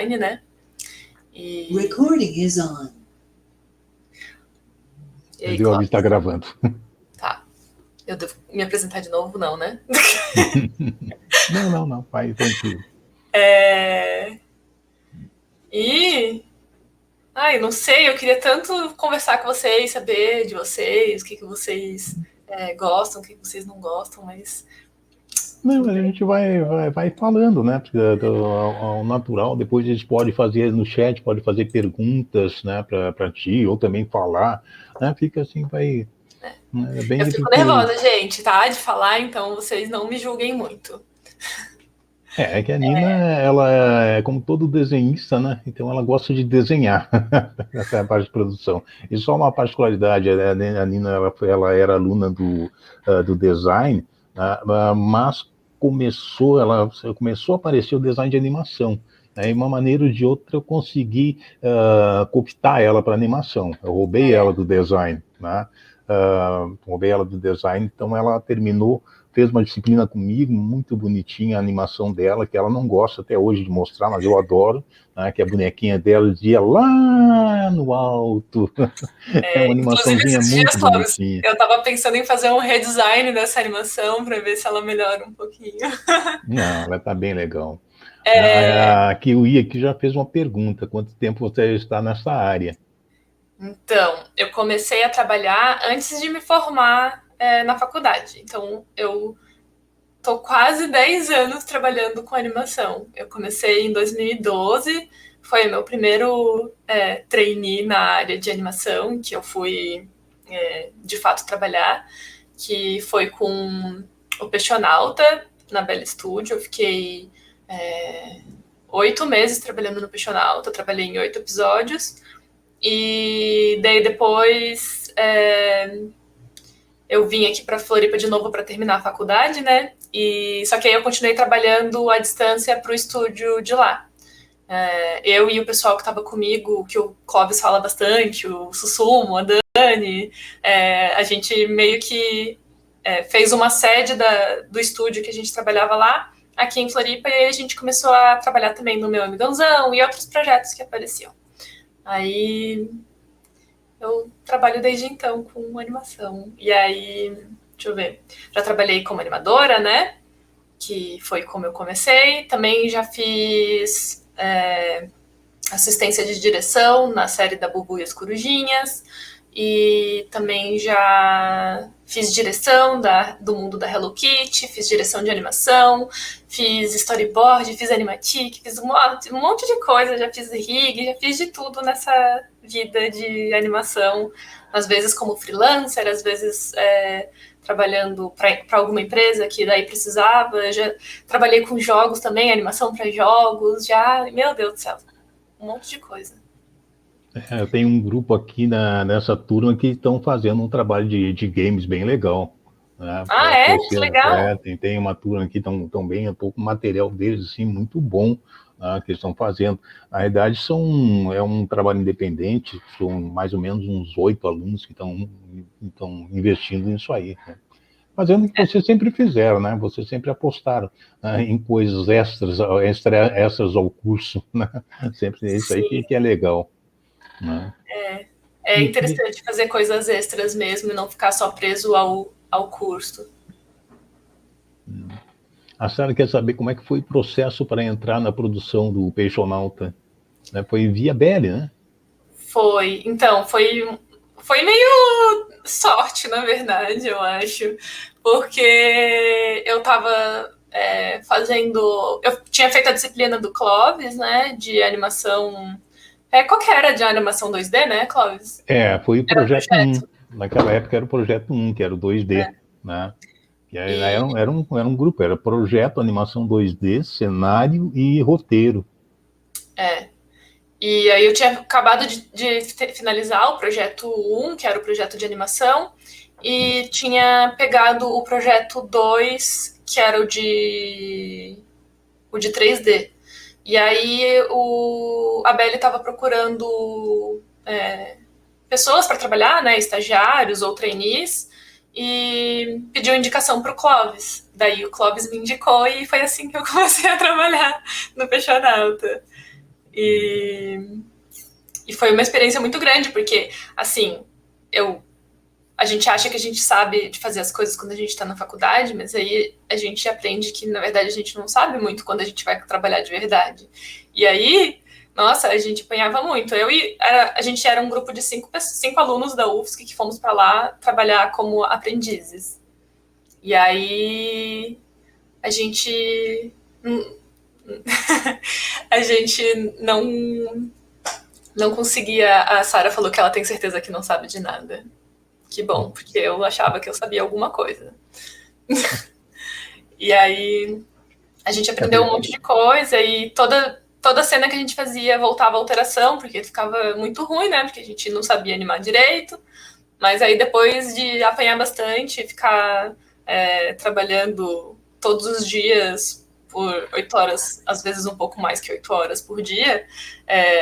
né? E... Recording is on. E aí, Deu a está gravando. Tá. Eu devo me apresentar de novo, não, né? Não, vai tranquilo. E... Ai, não sei, eu queria tanto conversar com vocês, saber de vocês, o que vocês gostam, o que vocês não gostam, mas... Não, a gente vai falando, né? Ao natural, depois a gente pode fazer no chat, pode fazer perguntas, né, para ti, ou também falar, né? Fica assim, vai... É bem eu fico nervosa, gente, tá? De falar, então vocês não me julguem muito. É que a Nina, ela é como todo desenhista, né? Então ela gosta de desenhar, essa é a parte de produção. E só uma particularidade, a Nina, ela era aluna do design, mas começou a aparecer o design de animação. E uma maneira ou de outra eu consegui cooptar ela para animação. Eu roubei ela do design, né? Roubei ela do design, então ela fez uma disciplina comigo, muito bonitinha a animação dela, que ela não gosta até hoje de mostrar, mas eu adoro, né, que a bonequinha dela dizia lá no alto. É uma animaçãozinha muito bonitinha. Eu tava pensando em fazer um redesign dessa animação para ver se ela melhora um pouquinho. Não, ela tá bem legal. A Kiwi aqui já fez uma pergunta: quanto tempo você está nessa área? Então, eu comecei a trabalhar antes de me formar na faculdade. Então, eu tô quase 10 anos trabalhando com animação. Eu comecei em 2012, foi meu primeiro trainee na área de animação, que eu fui, de fato, trabalhar, que foi com o Peixonauta, na Bela Studio. Eu fiquei 8 meses trabalhando no Peixonauta, trabalhei em 8 episódios, e daí depois eu vim aqui para Floripa de novo para terminar a faculdade, né? Só que aí eu continuei trabalhando à distância para o estúdio de lá. Eu e o pessoal que estava comigo, que o Clóvis fala bastante, o Sussumo, a Dani, a gente meio que fez uma sede do estúdio que a gente trabalhava lá, aqui em Floripa, e aí a gente começou a trabalhar também no Meu Amigãozão e outros projetos que apareciam. Aí eu trabalho desde então com animação. E aí, deixa eu ver, já trabalhei como animadora, né? Que foi como eu comecei. Também já fiz assistência de direção na série da Bubu e as Corujinhas. E também já fiz direção do mundo da Hello Kitty, fiz direção de animação, fiz storyboard, fiz animatic, fiz um monte de coisa, já fiz rig, já fiz de tudo nessa vida de animação, às vezes como freelancer, às vezes trabalhando para alguma empresa que daí precisava. Já trabalhei com jogos também, animação para jogos, meu Deus do céu, um monte de coisa. Eu tenho um grupo aqui nessa turma que estão fazendo um trabalho de games bem legal. Né? Que legal! Tem uma turma aqui tão bem, eu estou com o material deles assim, muito bom, que eles estão fazendo. Na verdade, é um trabalho independente, são mais ou menos uns 8 alunos que estão investindo nisso aí. Né? Fazendo o que vocês sempre fizeram, né? Vocês sempre apostaram em coisas extras ao curso, né? Sempre isso aí que é legal. Né? É interessante fazer coisas extras mesmo e não ficar só preso ao curso. A Sara quer saber como é que foi o processo para entrar na produção do Peixonauta. Foi via Belly, né? Foi. Então, foi meio sorte, na verdade, eu acho. Porque eu estava fazendo... Eu tinha feito a disciplina do Clóvis, né? De animação... Qual que era de animação 2D, né, Clóvis? Foi o projeto 1. Naquela época era o projeto 1, que era o 2D, né? E aí era um grupo, era projeto, animação 2D, cenário e roteiro. E aí eu tinha acabado de finalizar o projeto 1, que era o projeto de animação, e tinha pegado o projeto 2, que era o de 3D. E aí a Belly estava procurando pessoas para trabalhar, né, estagiários ou trainees, e pediu indicação para o Clóvis. Daí o Clóvis me indicou e foi assim que eu comecei a trabalhar no Peixonauta. E foi uma experiência muito grande, porque, assim, a gente acha que a gente sabe de fazer as coisas quando a gente está na faculdade, mas aí a gente aprende que, na verdade, a gente não sabe muito quando a gente vai trabalhar de verdade. E aí, nossa, a gente apanhava muito. A gente era um grupo de cinco alunos da UFSC que fomos para lá trabalhar como aprendizes. E aí a gente a gente não conseguia. A Sara falou que ela tem certeza que não sabe de nada. Que bom, porque eu achava que eu sabia alguma coisa. E aí a gente aprendeu um monte de coisa e toda cena que a gente fazia voltava a alteração, porque ficava muito ruim, né? Porque a gente não sabia animar direito. Mas aí depois de apanhar bastante, ficar trabalhando todos os dias por 8 horas, às vezes um pouco mais que 8 horas por dia,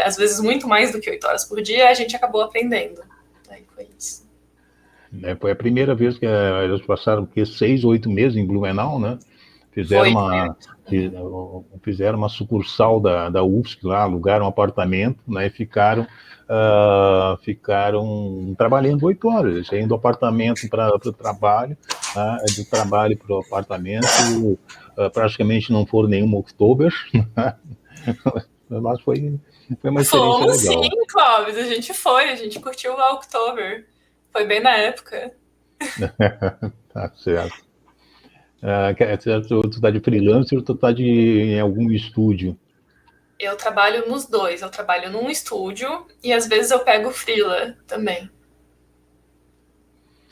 às vezes muito mais do que 8 horas por dia, a gente acabou aprendendo. Aí foi isso. Foi a primeira vez que eles passaram 6 ou 8 meses em Blumenau, né? Fizeram uma sucursal da UFSC lá, alugaram um apartamento, né? E ficaram trabalhando 8 horas, eles saíram do apartamento para o trabalho, tá? Do trabalho para o apartamento, praticamente não foram nenhum Oktober, mas foi uma experiência Fomos legal. sim, Clóvis, a gente curtiu o Oktober, foi bem na época. Tá certo. Tu está de freelancer ou tu está em algum estúdio? Eu trabalho nos dois, eu trabalho num estúdio e às vezes eu pego freela também.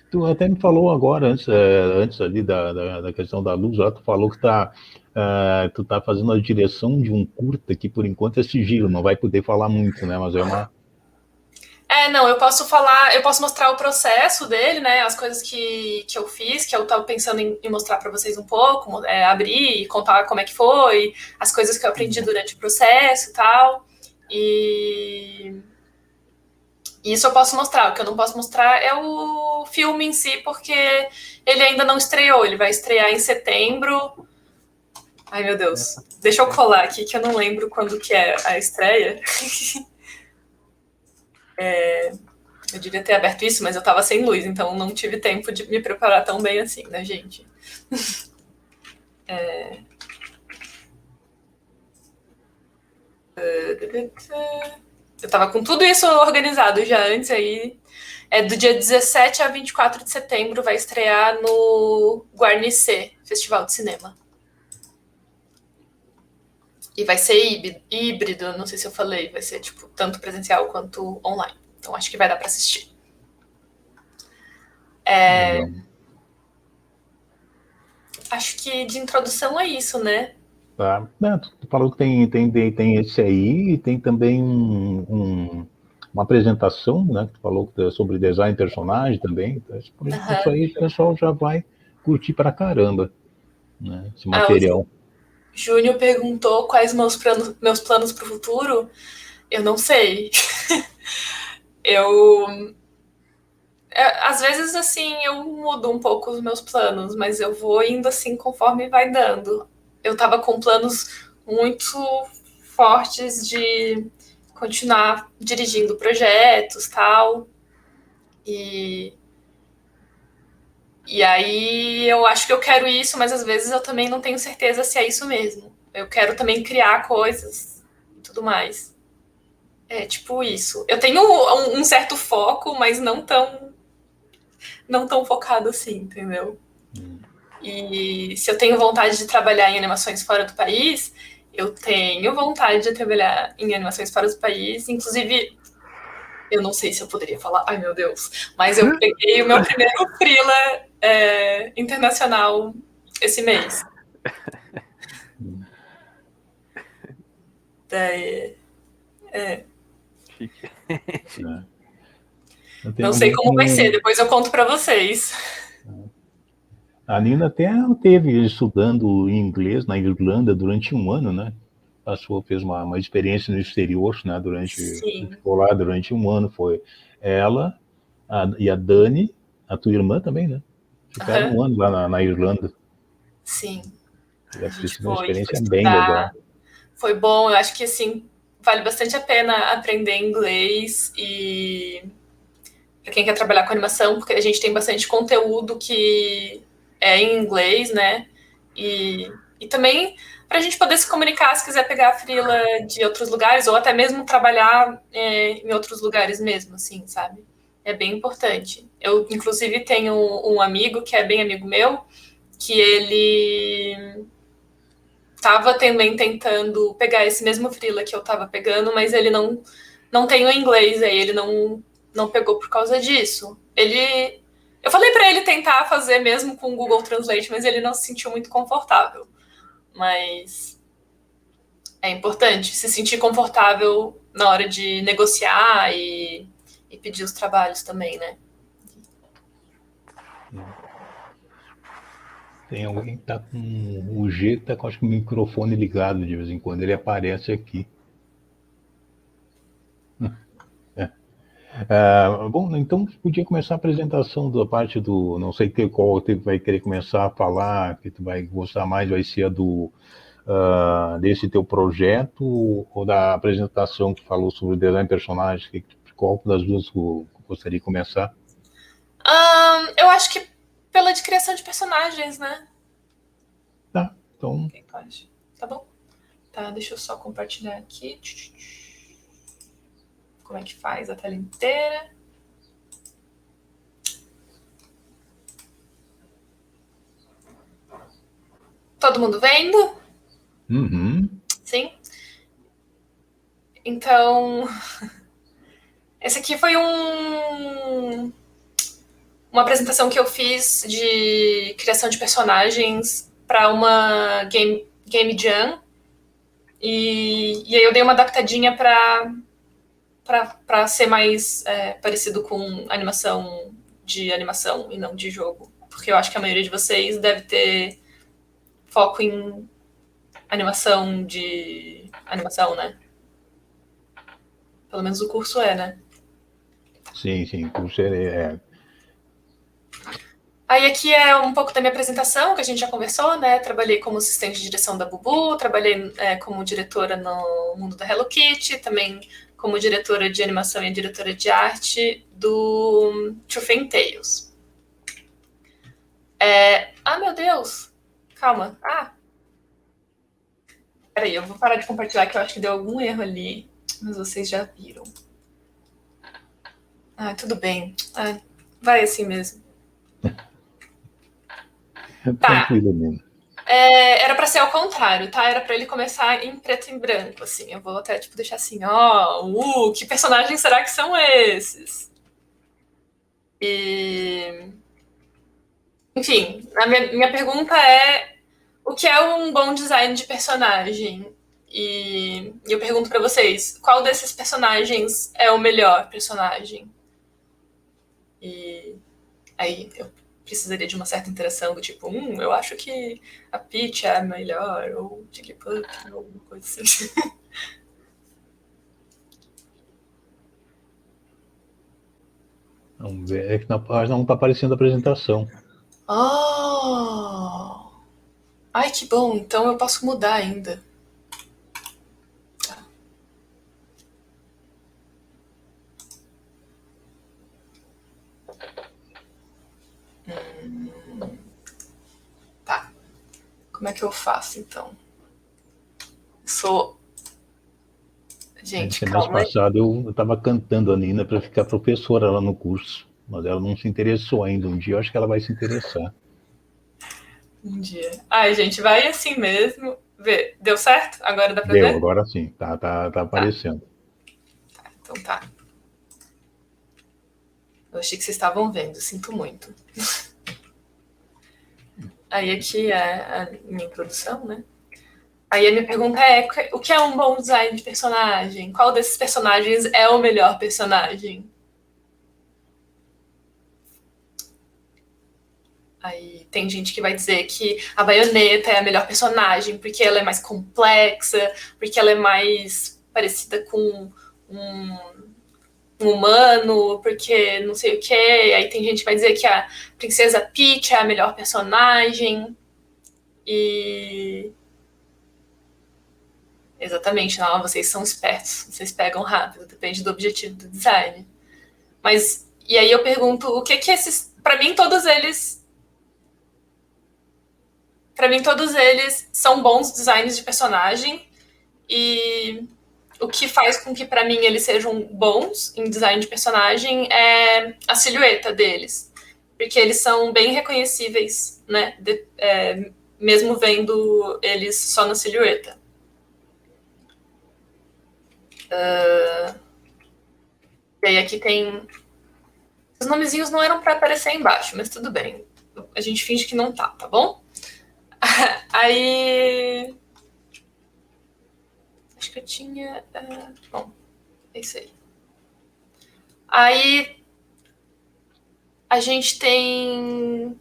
Tu até me falou agora, antes ali da questão da luz, tu falou que tu tá fazendo a direção de um curta que por enquanto é sigilo, não vai poder falar muito, né? Mas é uma. Não, eu posso falar, eu posso mostrar o processo dele, né? As coisas que eu fiz, que eu tava pensando em mostrar para vocês um pouco, abrir e contar como é que foi, as coisas que eu aprendi durante o processo e tal. E isso eu posso mostrar. O que eu não posso mostrar é o filme em si, porque ele ainda não estreou. Ele vai estrear em setembro. Ai, meu Deus. Deixa eu colar aqui, que eu não lembro quando que é a estreia. Eu devia ter aberto isso, mas eu tava sem luz, então não tive tempo de me preparar tão bem assim, né, gente? Eu tava com tudo isso organizado já antes, aí do dia 17 a 24 de setembro vai estrear no Guarnicê, Festival de Cinema. E vai ser híbrido, não sei se eu falei, vai ser tipo tanto presencial quanto online. Então acho que vai dar para assistir. Acho que de introdução é isso, né? Tá. Tu falou que tem esse aí e tem também uma apresentação, né? Que tu falou sobre design de personagem também. Então, isso aí o pessoal já vai curtir pra caramba, né? Esse material. O Júnior perguntou quais meus planos para o futuro. Eu não sei. Às vezes, assim, eu mudo um pouco os meus planos, mas eu vou indo assim conforme vai dando. Eu tava com planos muito fortes de continuar dirigindo projetos, tal. E aí eu acho que eu quero isso, mas às vezes eu também não tenho certeza se é isso mesmo. Eu quero também criar coisas e tudo mais. É tipo isso. Eu tenho um certo foco, mas não tão focado assim, entendeu? E se eu tenho vontade de trabalhar em animações fora do país, eu tenho vontade de trabalhar em animações fora do país. Inclusive, eu não sei se eu poderia falar, ai meu Deus, mas eu peguei o meu primeiro freela internacional esse mês. Daí, não sei como vai ser, depois eu conto para vocês. A Nina até teve estudando inglês na Irlanda durante um ano, né? Fez uma experiência no exterior, né? Ficou lá durante um ano. Foi ela e a Dani, a tua irmã também, né? Ficaram um ano lá na Irlanda. Sim. Deve ter sido uma experiência bem legal. Foi bom, eu acho que assim, vale bastante a pena aprender inglês e para quem quer trabalhar com animação, porque a gente tem bastante conteúdo que é em inglês, né? E também para a gente poder se comunicar se quiser pegar a freela de outros lugares ou até mesmo trabalhar em outros lugares mesmo, assim, sabe? É bem importante. Eu, inclusive, tenho um amigo que é bem amigo meu, que ele estava também tentando pegar esse mesmo freela que eu estava pegando, mas ele não tem o inglês, aí ele não pegou por causa disso. Eu falei para ele tentar fazer mesmo com o Google Translate, mas ele não se sentiu muito confortável. Mas é importante se sentir confortável na hora de negociar e pedir os trabalhos também, né? Tem alguém que tá com o G, tá com acho que o microfone ligado de vez em quando, ele aparece aqui. Bom, então podia começar a apresentação da parte do, não sei qual tu vai querer começar a falar, que tu vai gostar mais, vai ser a desse teu projeto ou da apresentação que falou sobre o design de personagens, qual das duas tu gostaria de começar? Eu acho que pela de criação de personagens, né? Tá, então, Quem pode? Tá bom? Tá, deixa eu só compartilhar aqui. Como é que faz a tela inteira? Todo mundo vendo? Sim? Então, esse aqui foi uma apresentação que eu fiz de criação de personagens para uma game jam. E aí eu dei uma adaptadinha para ser mais parecido com animação e não de jogo. Porque eu acho que a maioria de vocês deve ter foco em animação, né? Pelo menos o curso né? sim, curso Aí aqui é um pouco da minha apresentação, que a gente já conversou, né? Trabalhei como assistente de direção da Bubu, trabalhei como diretora no mundo da Hello Kitty, também como diretora de animação e diretora de arte do Two Faint Tales. Meu Deus! Calma. Peraí, eu vou parar de compartilhar que eu acho que deu algum erro ali, mas vocês já viram. Tudo bem. Vai assim mesmo. Tá. tranquilo mesmo. Era pra ser ao contrário, tá? Era pra ele começar em preto e branco, assim. Eu vou até, tipo, deixar assim, que personagens será que são esses? E... Enfim, a minha pergunta é o que é um bom design de personagem? E eu pergunto pra vocês, qual desses personagens é o melhor personagem? E aí eu precisaria de uma certa interação do tipo, eu acho que a Peach é a melhor, ou Jigglypuff, ou alguma coisa assim. Vamos ver, é que não tá aparecendo a apresentação. Oh! Ai, que bom, então eu posso mudar ainda. Tá. Como é que eu faço, então? Gente, Semestre calma aí. passado eu estava cantando a Nina para ficar professora lá no curso, mas ela não se interessou ainda. Um dia eu acho que ela vai se interessar. Um dia. Ai, gente, vai assim mesmo. Vê, deu certo? Agora dá pra Deu, ver? agora sim, tá Tá, aparecendo. então tá. Eu achei que vocês estavam vendo, sinto muito. Aí aqui é a minha introdução, né? Aí a minha pergunta é: o que é um bom design de personagem? Qual desses personagens é o melhor personagem? Aí tem gente que vai dizer que a Baioneta é a melhor personagem porque ela é mais complexa, porque ela é mais parecida com um, um humano, porque não sei o quê. Aí tem gente que vai dizer que a Princesa Peach é a melhor personagem. E Exatamente, não, vocês são espertos, vocês pegam rápido, depende do objetivo do design. Mas, e aí eu pergunto, o que que esses, para mim todos eles são bons designs de personagem, e o que faz com que para mim eles sejam bons em design de personagem é a silhueta deles, porque eles são bem reconhecíveis, né? Mesmo vendo eles só na silhueta. E aí aqui tem. Os nomezinhos não eram para aparecer embaixo, mas tudo bem. A gente finge que não tá bom? Aí. Acho que eu tinha. Bom, é isso aí. Aí a gente tem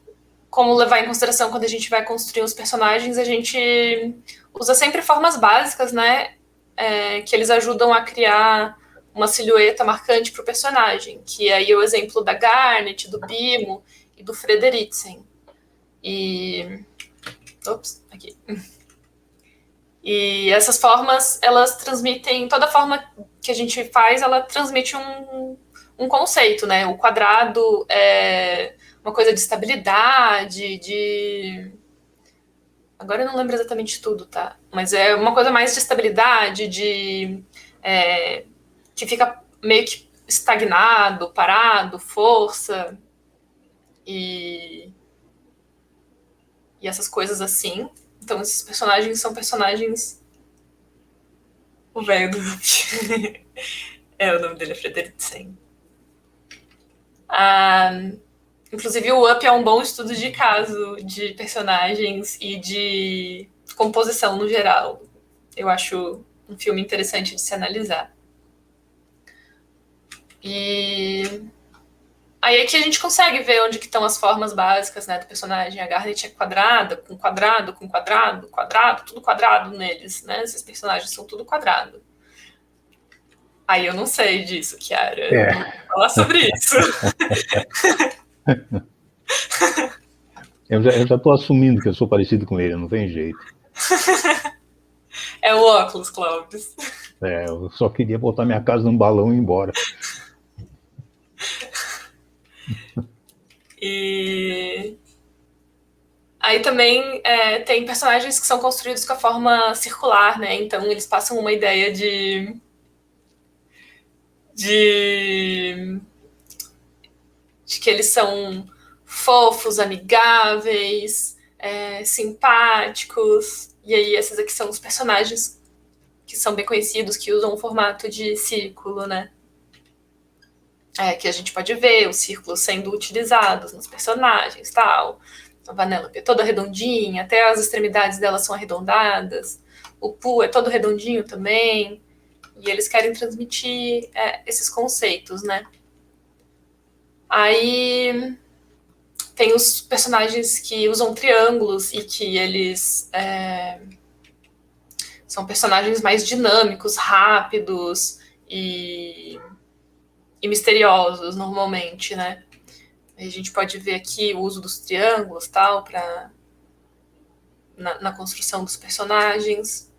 como levar em consideração quando a gente vai construir os personagens, a gente usa sempre formas básicas, né? Que eles ajudam a criar uma silhueta marcante para o personagem, que aí é o exemplo da Garnet, do Bimo e do Frederiksen. E. Ops, aqui. E essas formas, elas transmitem. Toda forma que a gente faz, ela transmite um conceito, né? O quadrado é uma coisa de estabilidade, de. Agora eu não lembro exatamente tudo, tá? Mas é uma coisa mais de estabilidade, de. Que fica meio que estagnado, parado, força. E. E essas coisas assim. Então, esses personagens são personagens. O velho do. O nome dele é Frederiksen. Inclusive, o Up é um bom estudo de caso de personagens e de composição no geral. Eu acho um filme interessante de se analisar. E aí é que a gente consegue ver onde que estão as formas básicas, né, do personagem. A Garnet é quadrada, com quadrado, com quadrado, quadrado, tudo quadrado neles, né? Esses personagens são tudo quadrado. Aí eu não sei disso, Chiara. Não vou falar sobre isso. Eu já tô assumindo que eu sou parecido com ele, não tem jeito. É o óculos, Clóvis. Eu só queria botar minha casa num balão e ir embora. E aí também tem personagens que são construídos com a forma circular, né? Então eles passam uma ideia de que eles são fofos, amigáveis, simpáticos. E aí esses aqui são os personagens que são bem conhecidos, que usam o formato de círculo, né? Que a gente pode ver os círculos sendo utilizados nos personagens, tal. A Vanellope é toda redondinha, até as extremidades dela são arredondadas. O Pooh é todo redondinho também. E eles querem transmitir esses conceitos, né? Aí tem os personagens que usam triângulos e que eles são personagens mais dinâmicos, rápidos e misteriosos, normalmente, né? A gente pode ver aqui o uso dos triângulos, tal, na construção dos personagens.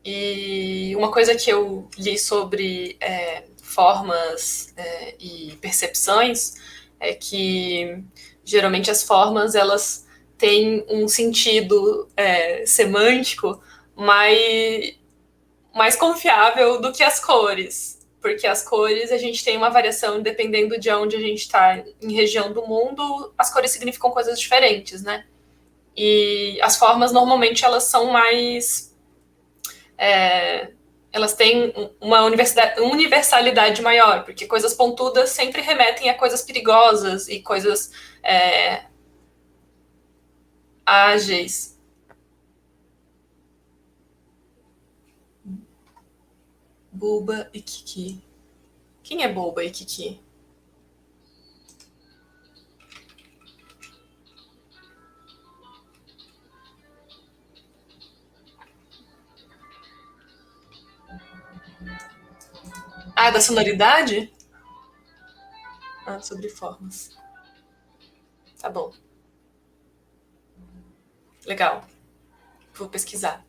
E uma coisa que eu li sobre formas e percepções é que geralmente as formas elas têm um sentido semântico mais confiável do que as cores, porque as cores a gente tem uma variação dependendo de onde a gente está em região do mundo, as cores significam coisas diferentes, né? E as formas normalmente elas são mais elas têm uma universalidade maior, porque coisas pontudas sempre remetem a coisas perigosas e coisas ágeis. Bulba e Kiki. Quem é Bulba e Kiki? Da sonoridade? Sobre formas. Tá bom. Legal. Vou pesquisar.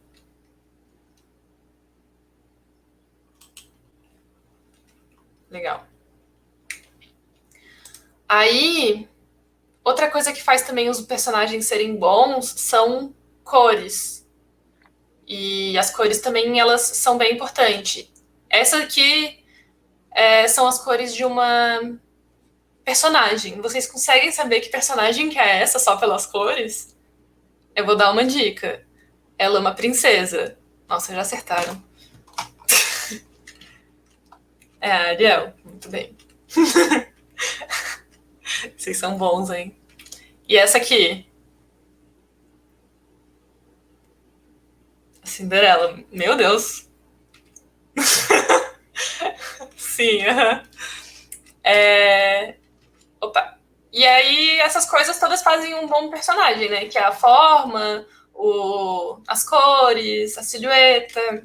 Legal. Aí, outra coisa que faz também os personagens serem bons são cores. E as cores também, elas são bem importantes. Essa aqui são as cores de uma personagem. Vocês conseguem saber que personagem que é essa só pelas cores? Eu vou dar uma dica. Ela é uma princesa. Nossa, já acertaram. É a Ariel. Muito bem. Vocês são bons, hein? E essa aqui? A Cinderela. Meu Deus. Sim, aham. Opa. E aí, essas coisas todas fazem um bom personagem, né? Que é a forma, as cores, a silhueta.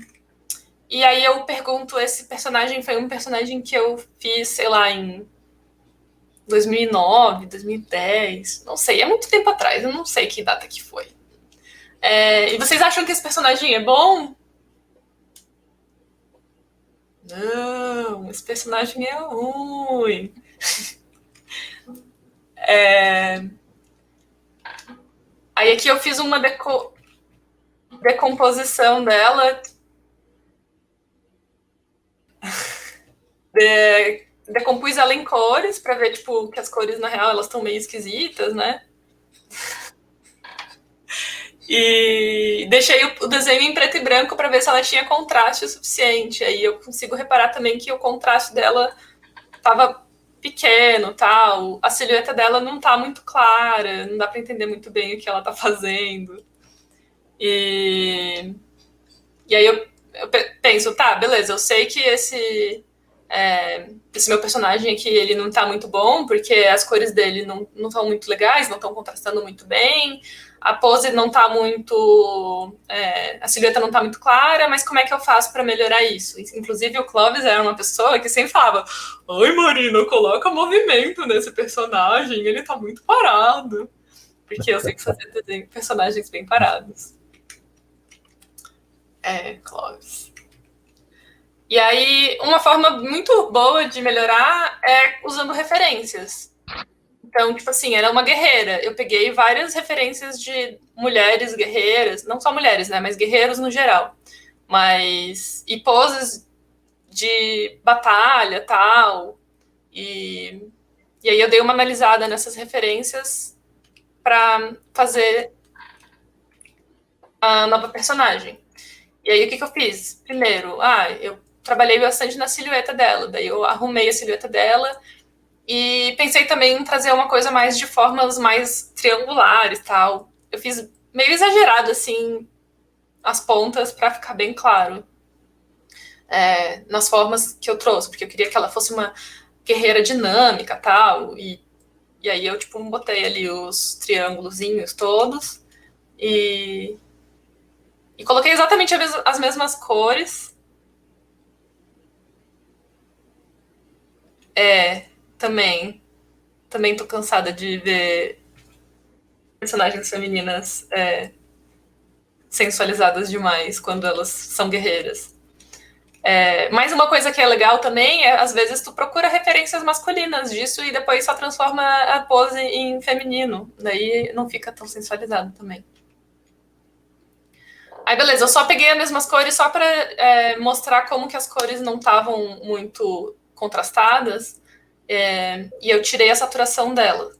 E aí eu pergunto, esse personagem foi um personagem que eu fiz, sei lá, em 2009, 2010, não sei, é muito tempo atrás, eu não sei que data que foi. E vocês acham que esse personagem é bom? Não, esse personagem é ruim. Aí aqui eu fiz uma decomposição dela. Decompus ela em cores pra ver, tipo, que as cores, na real, elas estão meio esquisitas, né? E deixei o desenho em preto e branco para ver se ela tinha contraste o suficiente. Aí eu consigo reparar também que o contraste dela tava pequeno, tal. A silhueta dela não tá muito clara, não dá para entender muito bem o que ela tá fazendo. E aí eu penso, tá, beleza, eu sei que esse meu personagem aqui, ele não tá muito bom, porque as cores dele não estão muito legais, não estão contrastando muito bem, a pose não tá muito... a silhueta não tá muito clara, mas como é que eu faço para melhorar isso? Inclusive, o Clovis era uma pessoa que sempre falava, ai, Marina, coloca movimento nesse personagem, ele tá muito parado. Porque eu sei que fazer personagens bem parados. Clovis. E aí, uma forma muito boa de melhorar é usando referências. Então, tipo assim, ela é uma guerreira. Eu peguei várias referências de mulheres guerreiras, não só mulheres, né, mas guerreiros no geral. E poses de batalha, tal. E aí eu dei uma analisada nessas referências para fazer a nova personagem. E aí, o que eu fiz? Primeiro, eu trabalhei bastante na silhueta dela, daí eu arrumei a silhueta dela e pensei também em trazer uma coisa mais de formas mais triangulares, tal. Eu fiz meio exagerado, assim, as pontas para ficar bem claro nas formas que eu trouxe, porque eu queria que ela fosse uma guerreira dinâmica, tal, e aí eu, tipo, botei ali os triângulozinhos todos e coloquei exatamente as mesmas cores. Também. Também tô cansada de ver personagens femininas sensualizadas demais quando elas são guerreiras. Mas uma coisa que é legal também é, às vezes, tu procura referências masculinas disso e depois só transforma a pose em feminino. Daí não fica tão sensualizado também. Aí, beleza, eu só peguei as mesmas cores só pra mostrar como que as cores não estavam muito contrastadas. E eu tirei a saturação dela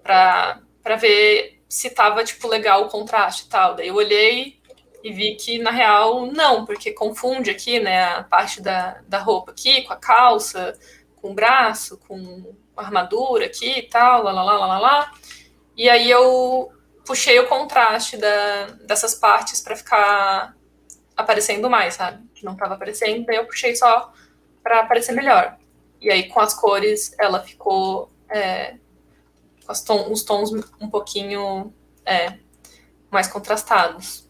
pra ver se tava, tipo, legal o contraste e tal. Daí eu olhei e vi que, na real, não, porque confunde aqui, né, a parte da roupa aqui com a calça, com o braço, com a armadura aqui e tal, lá, lá, lá, lá, lá, lá. E aí eu puxei o contraste dessas partes pra ficar aparecendo mais, sabe? Que não tava aparecendo, daí eu puxei só pra aparecer melhor. E aí, com as cores, ela ficou com os tons um pouquinho mais contrastados.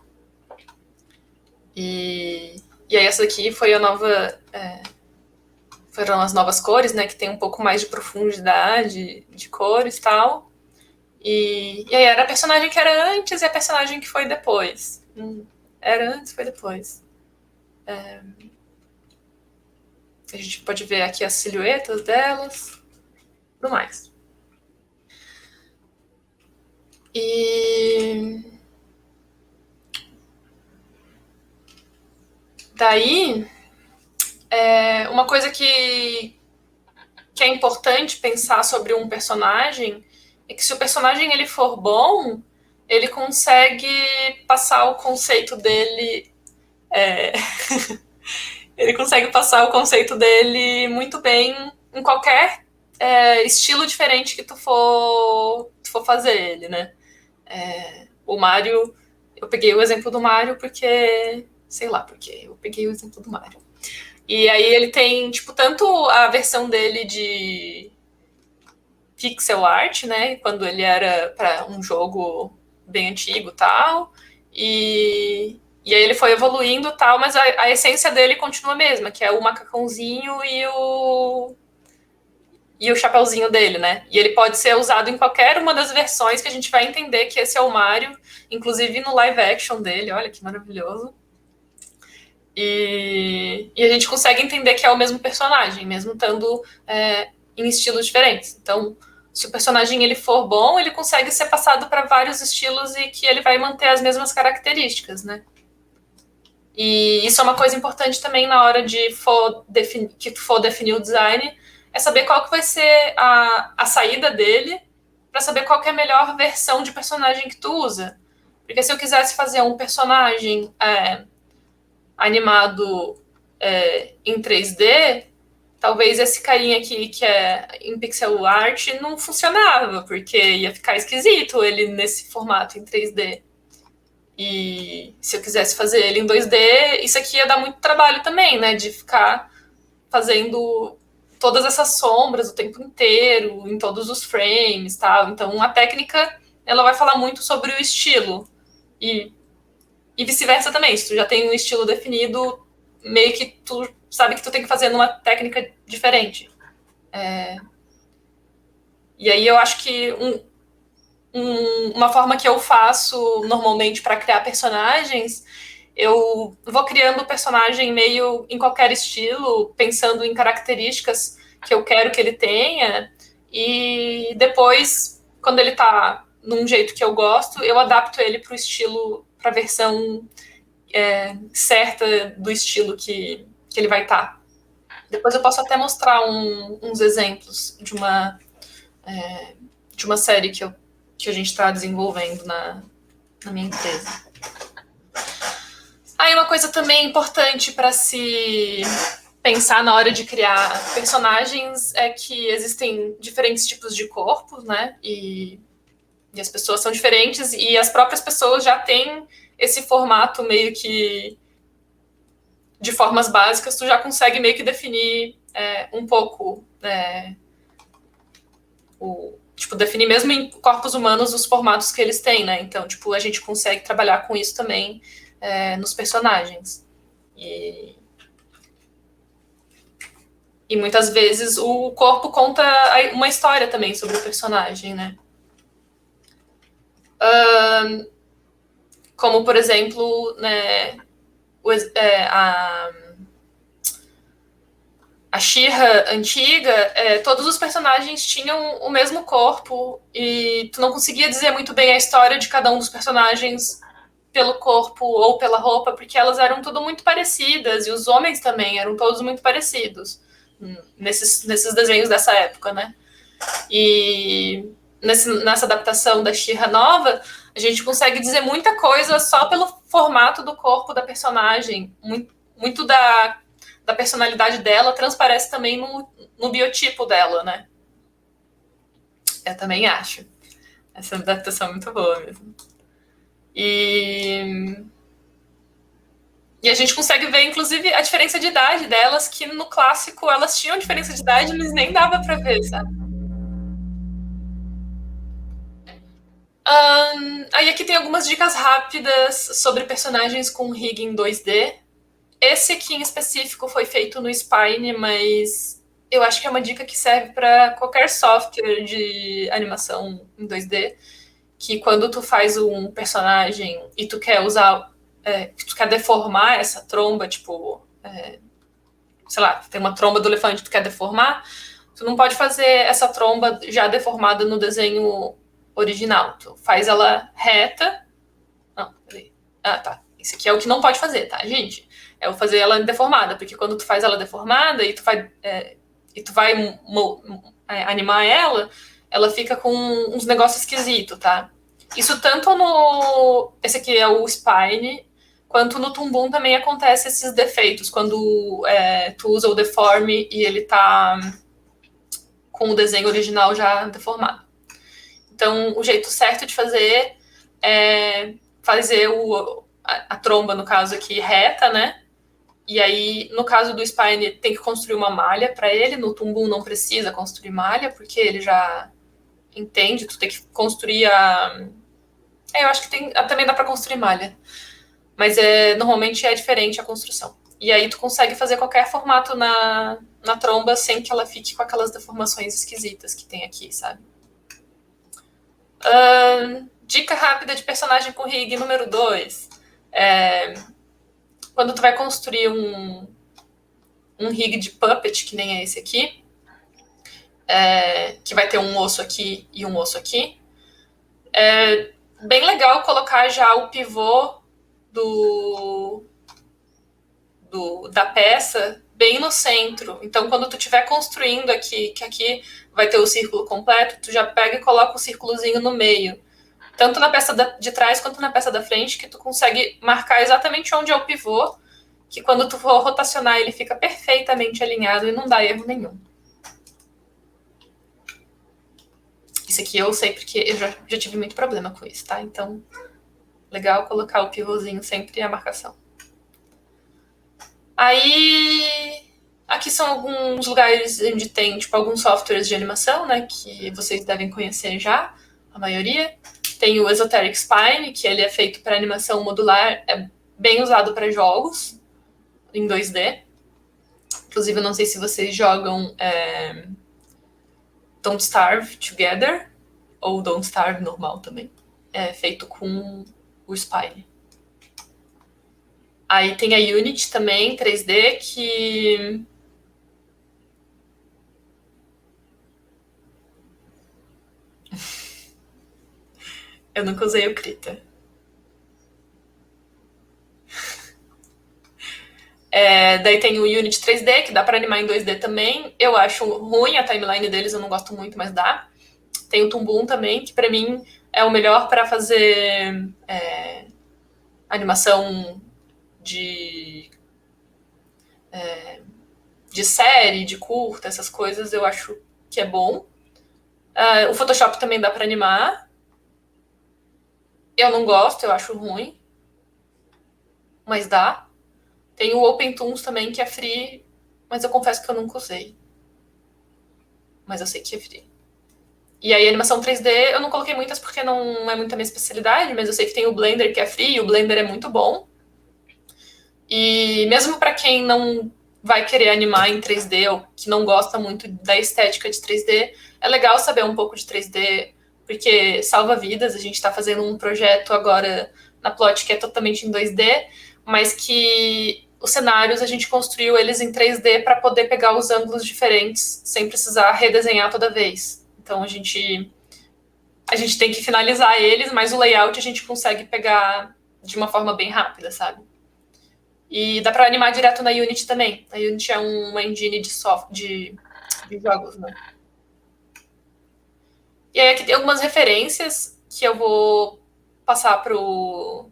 E aí, essa daqui foi a nova. Foram as novas cores, né? Que tem um pouco mais de profundidade de cores e tal. E aí, era a personagem que era antes e a personagem que foi depois. Era antes, foi depois. A gente pode ver aqui as silhuetas delas, tudo mais. E daí, uma coisa que é importante pensar sobre um personagem é que se o personagem ele for bom, ele consegue passar o conceito dele. Ele consegue passar o conceito dele muito bem em qualquer estilo diferente que tu for fazer ele, né? O Mario, eu peguei o exemplo do Mario porque, sei lá, porque eu peguei o exemplo do Mario. E aí ele tem, tipo, tanto a versão dele de pixel art, né? Quando ele era para um jogo bem antigo e tal. E aí ele foi evoluindo e tal, mas a essência dele continua a mesma, que é o macacãozinho e o chapeuzinho dele, né? E ele pode ser usado em qualquer uma das versões que a gente vai entender que esse é o Mario, inclusive no live action dele, olha que maravilhoso. E a gente consegue entender que é o mesmo personagem, mesmo estando em estilos diferentes. Então, se o personagem ele for bom, ele consegue ser passado para vários estilos e que ele vai manter as mesmas características, né? E isso é uma coisa importante também na hora de que tu for definir o design, é saber qual que vai ser a saída dele para saber qual que é a melhor versão de personagem que tu usa. Porque se eu quisesse fazer um personagem animado em 3D, talvez esse carinha aqui que é em pixel art não funcionava, porque ia ficar esquisito ele nesse formato em 3D. E se eu quisesse fazer ele em 2D, isso aqui ia dar muito trabalho também, né? De ficar fazendo todas essas sombras o tempo inteiro, em todos os frames, tal. Então, a técnica, ela vai falar muito sobre o estilo. E vice-versa também. Se tu já tem um estilo definido, meio que tu sabe que tu tem que fazer numa técnica diferente. E aí eu acho que uma forma que eu faço normalmente para criar personagens, eu vou criando o personagem meio em qualquer estilo, pensando em características que eu quero que ele tenha, e depois, quando ele tá num jeito que eu gosto, eu adapto ele para o estilo, para a versão certa do estilo que ele vai estar. Tá. Depois eu posso até mostrar uns exemplos de uma série que a gente está desenvolvendo na minha empresa. Aí uma coisa também importante para se pensar na hora de criar personagens é que existem diferentes tipos de corpos, né? E as pessoas são diferentes e as próprias pessoas já têm esse formato meio que de formas básicas, tu já consegue meio que definir um pouco definir mesmo em corpos humanos os formatos que eles têm, né? Então, tipo, a gente consegue trabalhar com isso também nos personagens. E muitas vezes o corpo conta uma história também sobre o personagem, né? Como, por exemplo, né, a She-Ra antiga, todos os personagens tinham o mesmo corpo e tu não conseguia dizer muito bem a história de cada um dos personagens pelo corpo ou pela roupa, porque elas eram tudo muito parecidas e os homens também eram todos muito parecidos nesses desenhos dessa época, né? E nessa adaptação da She-Ra nova, a gente consegue dizer muita coisa só pelo formato do corpo da personagem, muito da personalidade dela transparece também no biotipo dela, né? Eu também acho. Essa adaptação é muito boa mesmo. E a gente consegue ver, inclusive, a diferença de idade delas, que no clássico elas tinham diferença de idade, mas nem dava pra ver, sabe? Aí aqui tem algumas dicas rápidas sobre personagens com rig em 2D. Esse aqui em específico foi feito no Spine, mas eu acho que é uma dica que serve para qualquer software de animação em 2D, que quando tu faz um personagem e tu quer usar, tu quer deformar essa tromba, tipo, sei lá, tem uma tromba do elefante que tu quer deformar, tu não pode fazer essa tromba já deformada no desenho original. Tu faz ela reta. Não, peraí. Ah, tá. Esse aqui é o que não pode fazer, tá, gente? É o fazer ela deformada, porque quando tu faz ela deformada e tu vai animar ela, ela fica com uns negócios esquisitos, tá? Isso tanto no... Esse aqui é o spine, quanto no tumbum também acontece esses defeitos, quando tu usa o deforme e ele tá com o desenho original já deformado. Então, o jeito certo de fazer é fazer a tromba, no caso aqui, reta, né? E aí, no caso do spine, tem que construir uma malha para ele. No tumbum não precisa construir malha, porque ele já entende. Tu tem que construir eu acho que também dá para construir malha. Mas normalmente é diferente a construção. E aí tu consegue fazer qualquer formato na tromba sem que ela fique com aquelas deformações esquisitas que tem aqui, sabe? Dica rápida de personagem com rig número 2. Quando tu vai construir um rig de puppet, que nem é esse aqui, que vai ter um osso aqui e um osso aqui, é bem legal colocar já o pivô da peça bem no centro. Então, quando tu estiver construindo aqui, que aqui vai ter o círculo completo, tu já pega e coloca o círculozinho no meio. Tanto na peça de trás quanto na peça da frente, que tu consegue marcar exatamente onde é o pivô, que quando tu for rotacionar ele fica perfeitamente alinhado e não dá erro nenhum. Isso aqui eu sei porque eu já tive muito problema com isso, tá? Então, legal colocar o pivôzinho sempre a marcação. Aí, aqui são alguns lugares onde tem, tipo, alguns softwares de animação, né, que vocês devem conhecer já, a maioria. Tem o Esoteric Spine, que ele é feito para animação modular, é bem usado para jogos em 2D. Inclusive, eu não sei se vocês jogam Don't Starve Together, ou Don't Starve normal também. É feito com o Spine. Aí tem a Unity também, 3D, que... eu nunca usei o Krita. Daí tem o Unity 3D, que dá para animar em 2D também. Eu acho ruim a timeline deles, eu não gosto muito, mas dá. Tem o Toon Boom também, que para mim é o melhor para fazer animação de série, de curta, essas coisas, eu acho que é bom. O Photoshop também dá para animar. Eu não gosto, eu acho ruim. Mas dá. Tem o OpenToons também, que é free, mas eu confesso que eu nunca usei. Mas eu sei que é free. E aí, animação 3D, eu não coloquei muitas porque não é muito a minha especialidade, mas eu sei que tem o Blender, que é free, e o Blender é muito bom. E mesmo para quem não vai querer animar em 3D ou que não gosta muito da estética de 3D, é legal saber um pouco de 3D, porque salva vidas. A gente está fazendo um projeto agora na Plot que é totalmente em 2D, mas que os cenários a gente construiu eles em 3D para poder pegar os ângulos diferentes sem precisar redesenhar toda vez. Então a gente tem que finalizar eles, mas o layout a gente consegue pegar de uma forma bem rápida, sabe? E dá para animar direto na Unity também. A Unity é uma engine de jogos, né? E aí aqui tem algumas referências que eu vou passar pro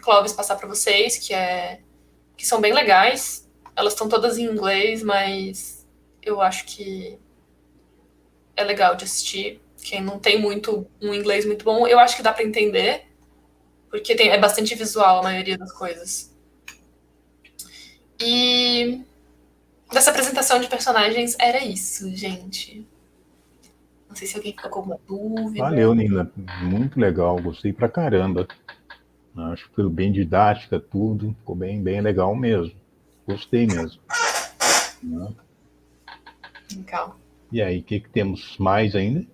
Clóvis passar para vocês, que são bem legais. Elas estão todas em inglês, mas eu acho que é legal de assistir. Quem não tem muito um inglês muito bom, eu acho que dá para entender, porque é bastante visual a maioria das coisas. E dessa apresentação de personagens era isso, gente. Não sei se alguém ficou com alguma dúvida. Valeu, Nina. Muito legal. Gostei pra caramba. Acho que foi bem didática, tudo. Ficou bem, bem legal mesmo. Gostei mesmo. Legal. E aí, o que temos mais ainda?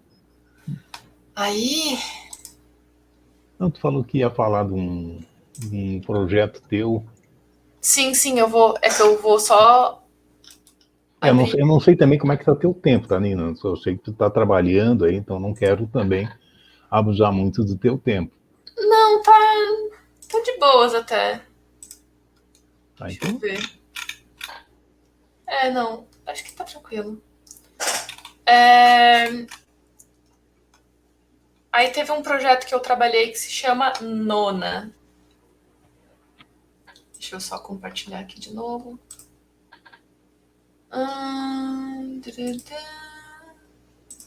Aí... Não, tu falou que ia falar de um projeto teu. Sim, eu vou... É que eu vou só Eu não sei também como é que tá teu tempo, tá, Nina? Eu sei que tu tá trabalhando aí, então não quero também abusar muito do teu tempo. Não, tá de boas até. Tá, Deixa eu então, ver. Não, acho que tá tranquilo. É, Aí teve um projeto que eu trabalhei que se chama Nona. Deixa eu só compartilhar aqui de novo.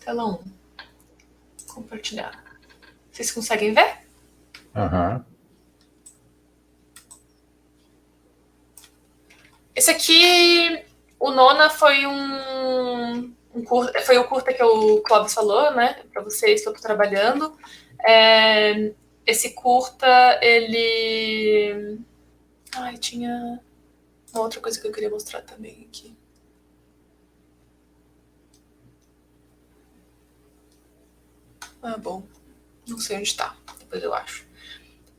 Tela 1. Compartilhar. Vocês conseguem ver? aham. Esse aqui, o Nona foi foi o curta que o Clóvis falou, né? Para vocês que eu tô trabalhando. Esse curta, ele. Ai, tinha uma outra coisa que eu queria mostrar também aqui. Ah, bom. Não sei onde tá. Depois eu acho.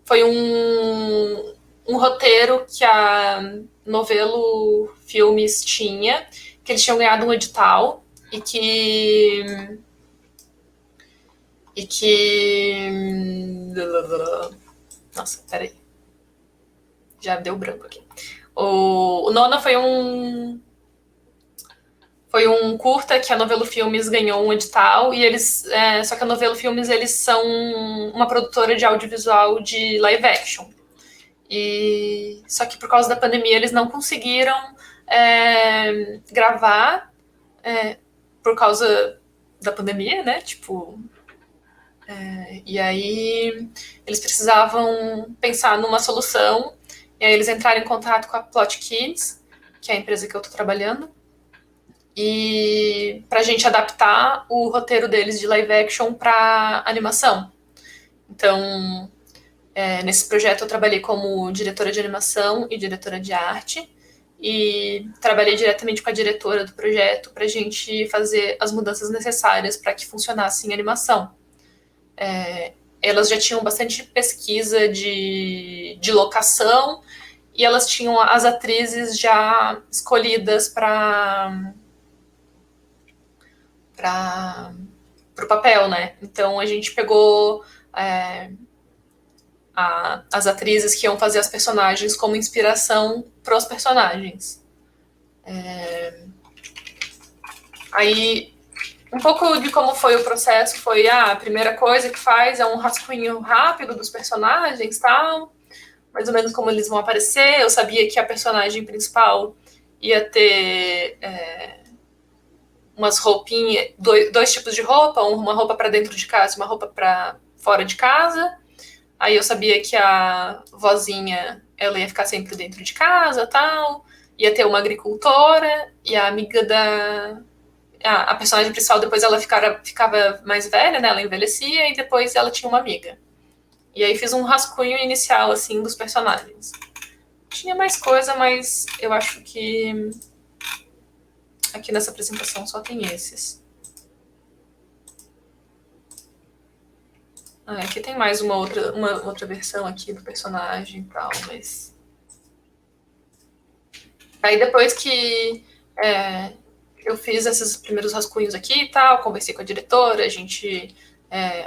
Foi um roteiro que a Novelo Filmes tinha, que eles tinham ganhado um edital e que. E que. Nossa, peraí. Já deu branco aqui. O Nona foi um curta que a Novelo Filmes ganhou um edital e eles. Só que a Novelo Filmes eles são uma produtora de audiovisual de live action. E só que por causa da pandemia eles não conseguiram gravar por causa da pandemia, né? Tipo, e aí eles precisavam pensar numa solução. E aí eles entraram em contato com a Plot Kids, que é a empresa que eu tô trabalhando, e pra gente adaptar o roteiro deles de live action pra animação. Então, nesse projeto eu trabalhei como diretora de animação e diretora de arte. E trabalhei diretamente com a diretora do projeto para a gente fazer as mudanças necessárias para que funcionasse em animação. Elas já tinham bastante pesquisa de locação e elas tinham as atrizes já escolhidas para o papel, né? Então a gente pegou as atrizes que iam fazer as personagens como inspiração para os personagens. Aí, um pouco de como foi o processo foi a primeira coisa que faz é um rascunho rápido dos personagens, tal, mais ou menos como eles vão aparecer. Eu sabia que a personagem principal ia ter umas roupinhas, dois tipos de roupa, uma roupa para dentro de casa e uma roupa para fora de casa. Aí eu sabia que a vozinha, ela ia ficar sempre dentro de casa, tal. Ia ter uma agricultora e a amiga da... A personagem principal, depois ela ficava mais velha, né? Ela envelhecia e depois ela tinha uma amiga. E aí fiz um rascunho inicial, assim, dos personagens. Tinha mais coisa, mas eu acho que aqui nessa apresentação só tem esses. Aqui tem mais uma outra versão aqui do personagem e tal, mas... Aí depois que eu fiz esses primeiros rascunhos aqui e tal, conversei com a diretora, a gente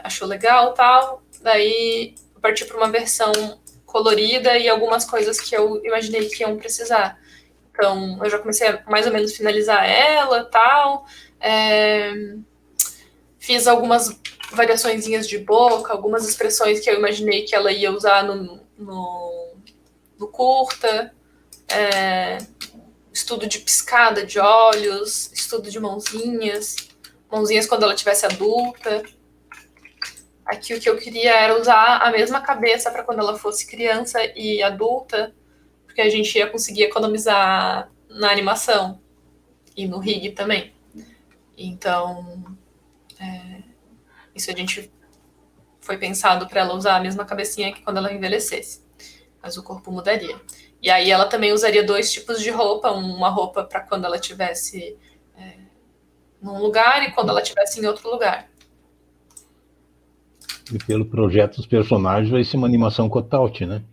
achou legal e tal, daí eu parti para uma versão colorida e algumas coisas que eu imaginei que iam precisar. Então, eu já comecei a mais ou menos finalizar ela e tal, fiz algumas variaçõezinhas de boca, algumas expressões que eu imaginei que ela ia usar no curta, estudo de piscada de olhos, estudo de mãozinhas quando ela tivesse adulta. Aqui o que eu queria era usar a mesma cabeça para quando ela fosse criança e adulta, porque a gente ia conseguir economizar na animação e no rig também. Então, isso a gente foi pensado para ela usar a mesma cabecinha que quando ela envelhecesse, mas o corpo mudaria. E aí ela também usaria dois tipos de roupa, uma roupa para quando ela tivesse num lugar e quando ela estivesse em outro lugar. E pelo projeto dos personagens vai ser uma animação cutout, né?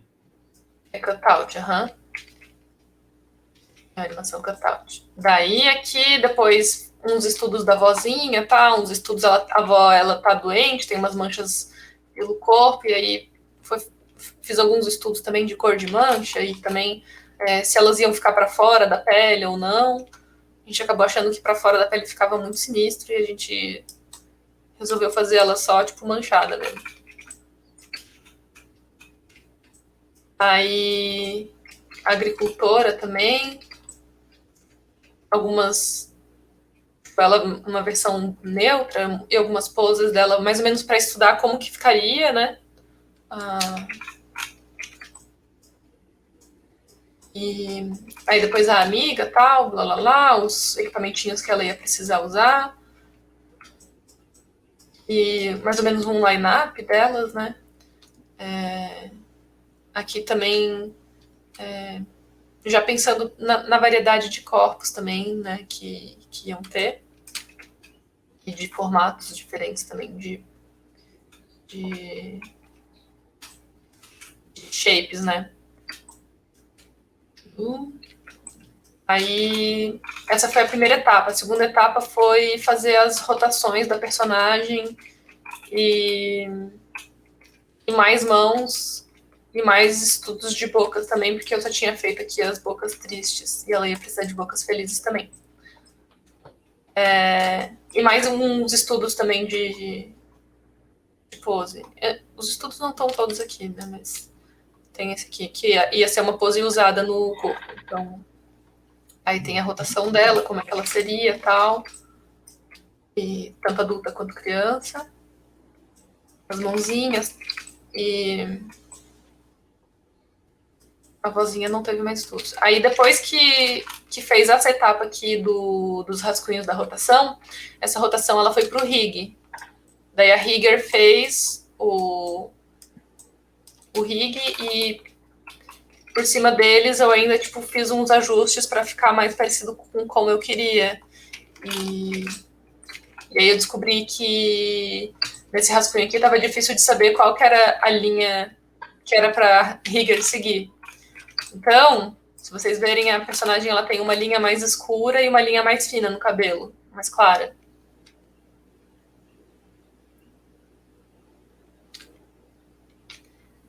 É cutout, aham. A animação cutout. Daí aqui, depois, uns estudos da vozinha, tá? Uns estudos, a avó, ela tá doente, tem umas manchas pelo corpo, e aí fiz alguns estudos também de cor de mancha, e também se elas iam ficar para fora da pele ou não. A gente acabou achando que para fora da pele ficava muito sinistro, e a gente resolveu fazer ela só, tipo, manchada mesmo. Aí, a agricultora também, algumas, tipo, ela uma versão neutra e algumas poses dela mais ou menos para estudar como que ficaria, né? Ah, e aí depois a amiga, tal, blá blá blá, os equipamentinhos que ela ia precisar usar e mais ou menos um line-up delas, né? Aqui também já pensando na variedade de corpos também, né? Que iam ter e de formatos diferentes também, de shapes, né? Aí, essa foi a primeira etapa. A segunda etapa foi fazer as rotações da personagem e, e mais mãos e mais estudos de bocas também, porque eu só tinha feito aqui as bocas tristes e ela ia precisar de bocas felizes também. E mais uns estudos também de pose. Os estudos não estão todos aqui, né? Mas tem esse aqui, que ia ser uma pose usada no corpo. Então, aí tem a rotação dela, como é que ela seria tal. E tanto adulta quanto criança. As mãozinhas. E a vozinha não teve mais estudos. Aí depois que fez essa etapa aqui dos rascunhos da rotação, essa rotação ela foi pro rig. Daí a rigger fez o rig e por cima deles eu ainda tipo fiz uns ajustes para ficar mais parecido com como eu queria. E aí eu descobri que nesse rascunho aqui estava difícil de saber qual que era a linha que era para rigger seguir. Então, se vocês verem, a personagem ela tem uma linha mais escura e uma linha mais fina no cabelo, mais clara.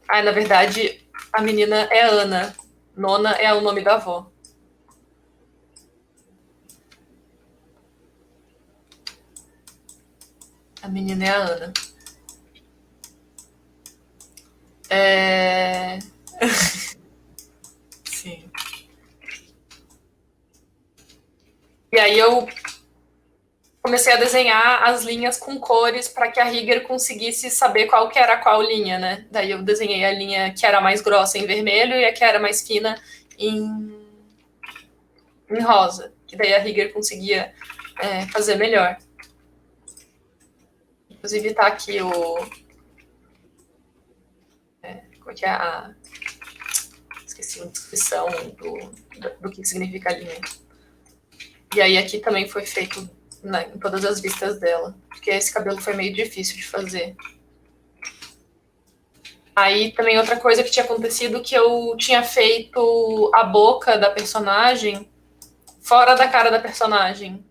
Ah, na verdade, a menina é Ana. Nona é o nome da avó. A menina é a Ana. É... Sim. E aí eu comecei a desenhar as linhas com cores para que a rigger conseguisse saber qual que era qual linha, né? Daí eu desenhei a linha que era mais grossa em vermelho e a que era mais fina em rosa. Que daí a rigger conseguia fazer melhor. Inclusive tá aqui como é que é esqueci a descrição do que significa a linha. E aí aqui também foi feito em todas as vistas dela, porque esse cabelo foi meio difícil de fazer. Aí também outra coisa que tinha acontecido que eu tinha feito a boca da personagem fora da cara da personagem.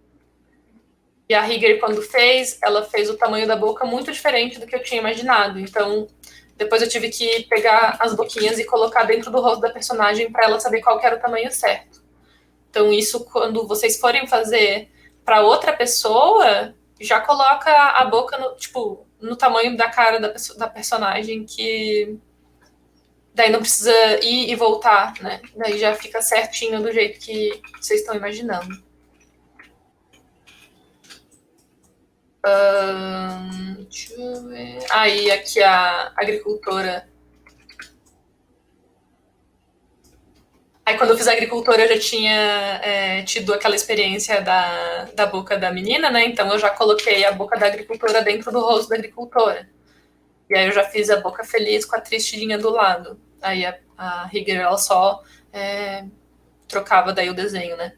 E a rigger, quando fez, ela fez o tamanho da boca muito diferente do que eu tinha imaginado. Então, depois eu tive que pegar as boquinhas e colocar dentro do rosto da personagem para ela saber qual que era o tamanho certo. Então, isso, quando vocês forem fazer para outra pessoa, já coloca a boca no tamanho da cara da personagem, que daí não precisa ir e voltar, né? Daí já fica certinho do jeito que vocês estão imaginando. Deixa eu ver. Aí aqui a agricultora. Aí quando eu fiz a agricultora eu já tinha tido aquela experiência da boca da menina, né? Então eu já coloquei a boca da agricultora dentro do rosto da agricultora. E aí eu já fiz a boca feliz com a triste linha do lado. Aí a rigger ela só trocava daí o desenho, né?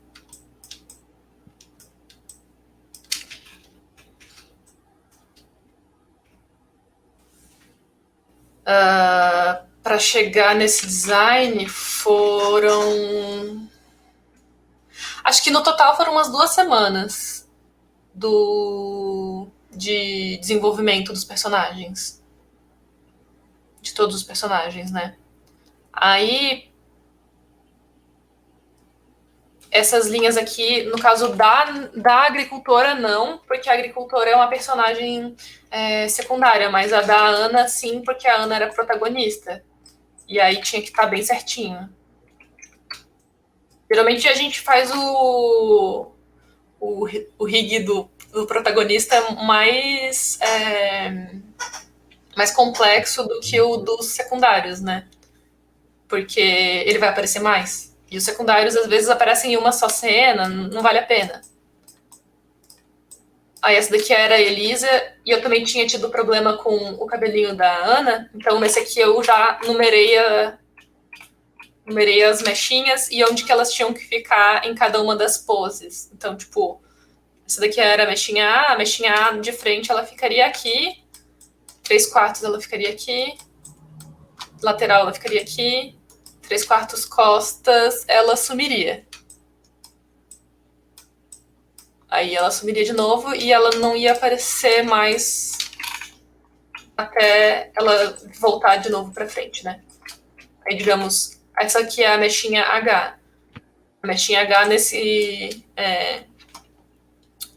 Para chegar nesse design foram Acho que no total foram umas 2 semanas de desenvolvimento dos personagens. De todos os personagens, né? Aí, essas linhas aqui, no caso da agricultora, não, porque a agricultora é uma personagem secundária, mas a da Ana, sim, porque a Ana era protagonista. E aí tinha que estar bem certinho. Geralmente a gente faz o rig do protagonista mais complexo do que o dos secundários, né? Porque ele vai aparecer mais. E os secundários, às vezes, aparecem em uma só cena, não vale a pena. Aí essa daqui era a Elisa, e eu também tinha tido problema com o cabelinho da Ana, então nesse aqui eu já numerei as mechinhas e onde que elas tinham que ficar em cada uma das poses. Então, tipo, essa daqui era a mechinha A de frente ela ficaria aqui, 3/4 ela ficaria aqui, lateral ela ficaria aqui, 3/4 costas ela sumiria. Aí ela sumiria de novo e ela não ia aparecer mais até ela voltar de novo para frente, né? Aí, digamos, essa aqui é a mechinha H. A mechinha H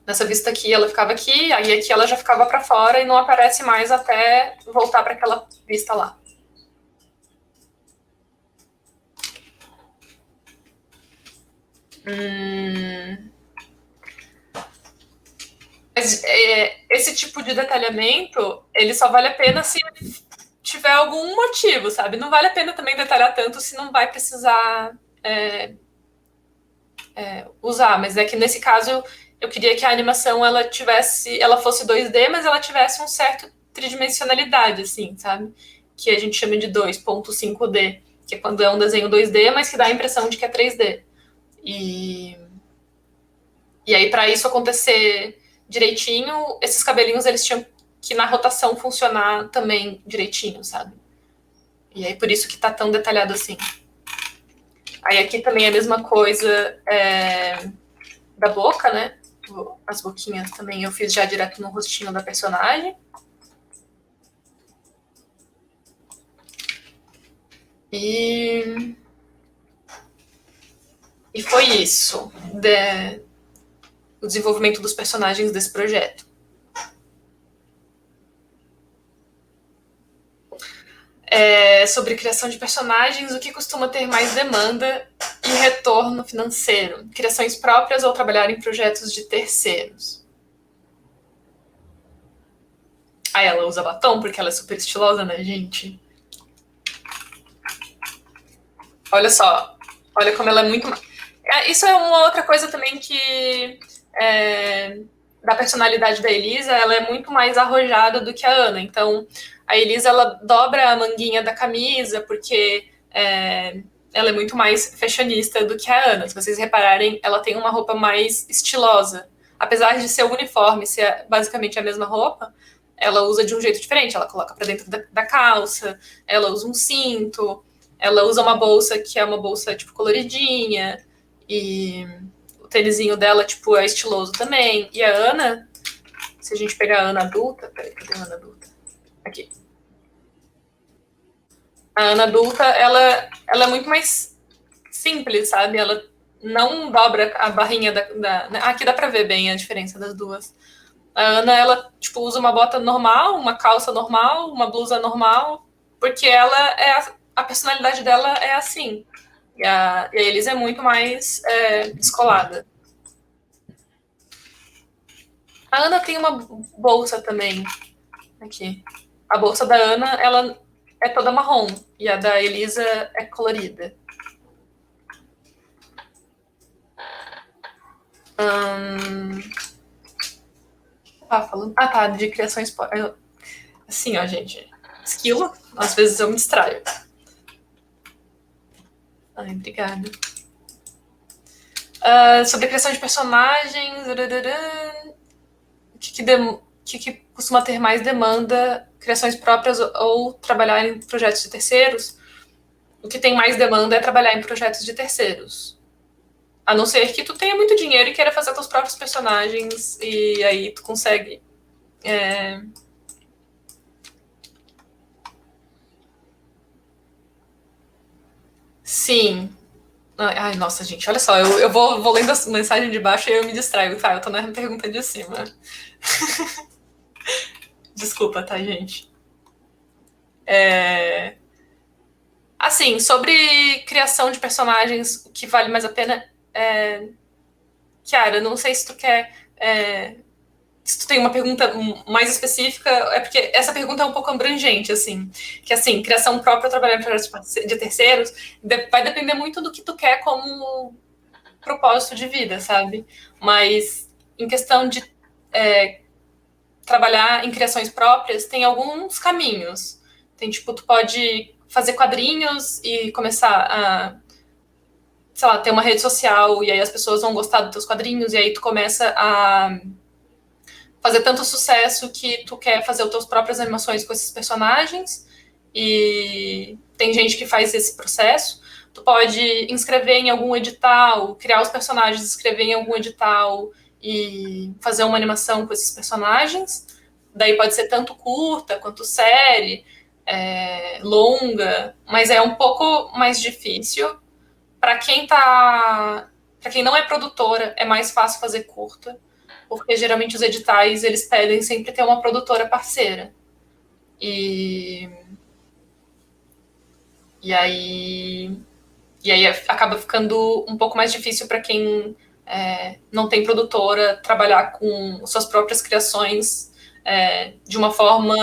nessa vista aqui, ela ficava aqui, aí aqui ela já ficava para fora e não aparece mais até voltar para aquela vista lá. Mas esse tipo de detalhamento, ele só vale a pena se tiver algum motivo, sabe? Não vale a pena também detalhar tanto se não vai precisar usar. Mas é que nesse caso eu queria que a animação ela fosse 2D, mas ela tivesse um certo tridimensionalidade, assim, sabe? Que a gente chama de 2.5D, que é quando é um desenho 2D, mas que dá a impressão de que é 3D. E aí, para isso acontecer direitinho, esses cabelinhos eles tinham que na rotação funcionar também direitinho, sabe? E aí por isso que tá tão detalhado assim. Aí aqui também é a mesma coisa da boca, né? As boquinhas também eu fiz já direto no rostinho da personagem. E foi isso. O desenvolvimento dos personagens desse projeto. Sobre criação de personagens, o que costuma ter mais demanda e retorno financeiro? Criações próprias ou trabalhar em projetos de terceiros? Aí ela usa batom porque ela é super estilosa, né, gente? Olha só. Olha como ela é muito... Isso é uma outra coisa também que... da personalidade da Elisa, ela é muito mais arrojada do que a Ana. Então, a Elisa, ela dobra a manguinha da camisa, porque ela é muito mais fashionista do que a Ana. Se vocês repararem, ela tem uma roupa mais estilosa. Apesar de ser o uniforme, ser basicamente a mesma roupa, ela usa de um jeito diferente. Ela coloca para dentro da calça, ela usa um cinto, ela usa uma bolsa que é uma bolsa, tipo, coloridinha, e o tênisinho dela, tipo, é estiloso também. E a Ana, se a gente pegar a Ana adulta... Peraí, cadê a Ana adulta? Aqui. A Ana adulta, ela é muito mais simples, sabe? Ela não dobra a barrinha aqui dá pra ver bem a diferença das duas. A Ana, ela, tipo, usa uma bota normal, uma calça normal, uma blusa normal, porque ela a personalidade dela é assim. E a Elisa é muito mais descolada. A Ana tem uma bolsa também. Aqui. A bolsa da Ana, ela é toda marrom. E a da Elisa é colorida. Falando... tá, de criações... Assim, ó, gente. Esquilo, às vezes eu me distraio. Ai, obrigada. Sobre a criação de personagens... O que costuma ter mais demanda? Criações próprias ou trabalhar em projetos de terceiros? O que tem mais demanda é trabalhar em projetos de terceiros. A não ser que tu tenha muito dinheiro e queira fazer teus próprios personagens, e aí tu consegue. Sim. Ai, nossa, gente, olha só, eu vou lendo a mensagem de baixo e eu me distraio. Tá, eu tô na pergunta de cima. Desculpa, tá, gente? Assim, sobre criação de personagens, o que vale mais a pena Kiara, não sei se tu quer. Se tu tem uma pergunta mais específica, é porque essa pergunta é um pouco abrangente, assim. Que, assim, criação própria, trabalhar em projetos de terceiros, vai depender muito do que tu quer como propósito de vida, sabe? Mas, em questão de trabalhar em criações próprias, tem alguns caminhos. Tem, tipo, tu pode fazer quadrinhos e começar a, sei lá, ter uma rede social e aí as pessoas vão gostar dos teus quadrinhos e aí tu começa a fazer tanto sucesso que tu quer fazer as tuas próprias animações com esses personagens e tem gente que faz esse processo. Tu pode inscrever em algum edital, criar os personagens, escrever em algum edital e fazer uma animação com esses personagens. Daí pode ser tanto curta quanto série, longa, mas é um pouco mais difícil. Para quem não é produtora, é mais fácil fazer curta, porque geralmente os editais eles pedem sempre ter uma produtora parceira. E, e aí acaba ficando um pouco mais difícil para quem não tem produtora trabalhar com suas próprias criações de uma forma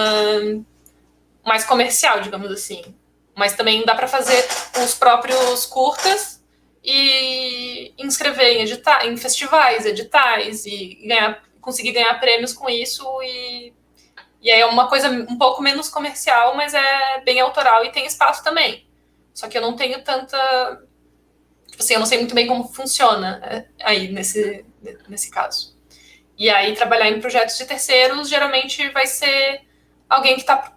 mais comercial, digamos assim. Mas também dá para fazer os próprios curtas e inscrever em festivais, editais e conseguir ganhar prêmios com isso e aí é uma coisa um pouco menos comercial, mas é bem autoral e tem espaço também. Só que eu não tenho tanta. Tipo assim, eu não sei muito bem como funciona aí nesse caso. E aí, trabalhar em projetos de terceiros geralmente vai ser alguém que está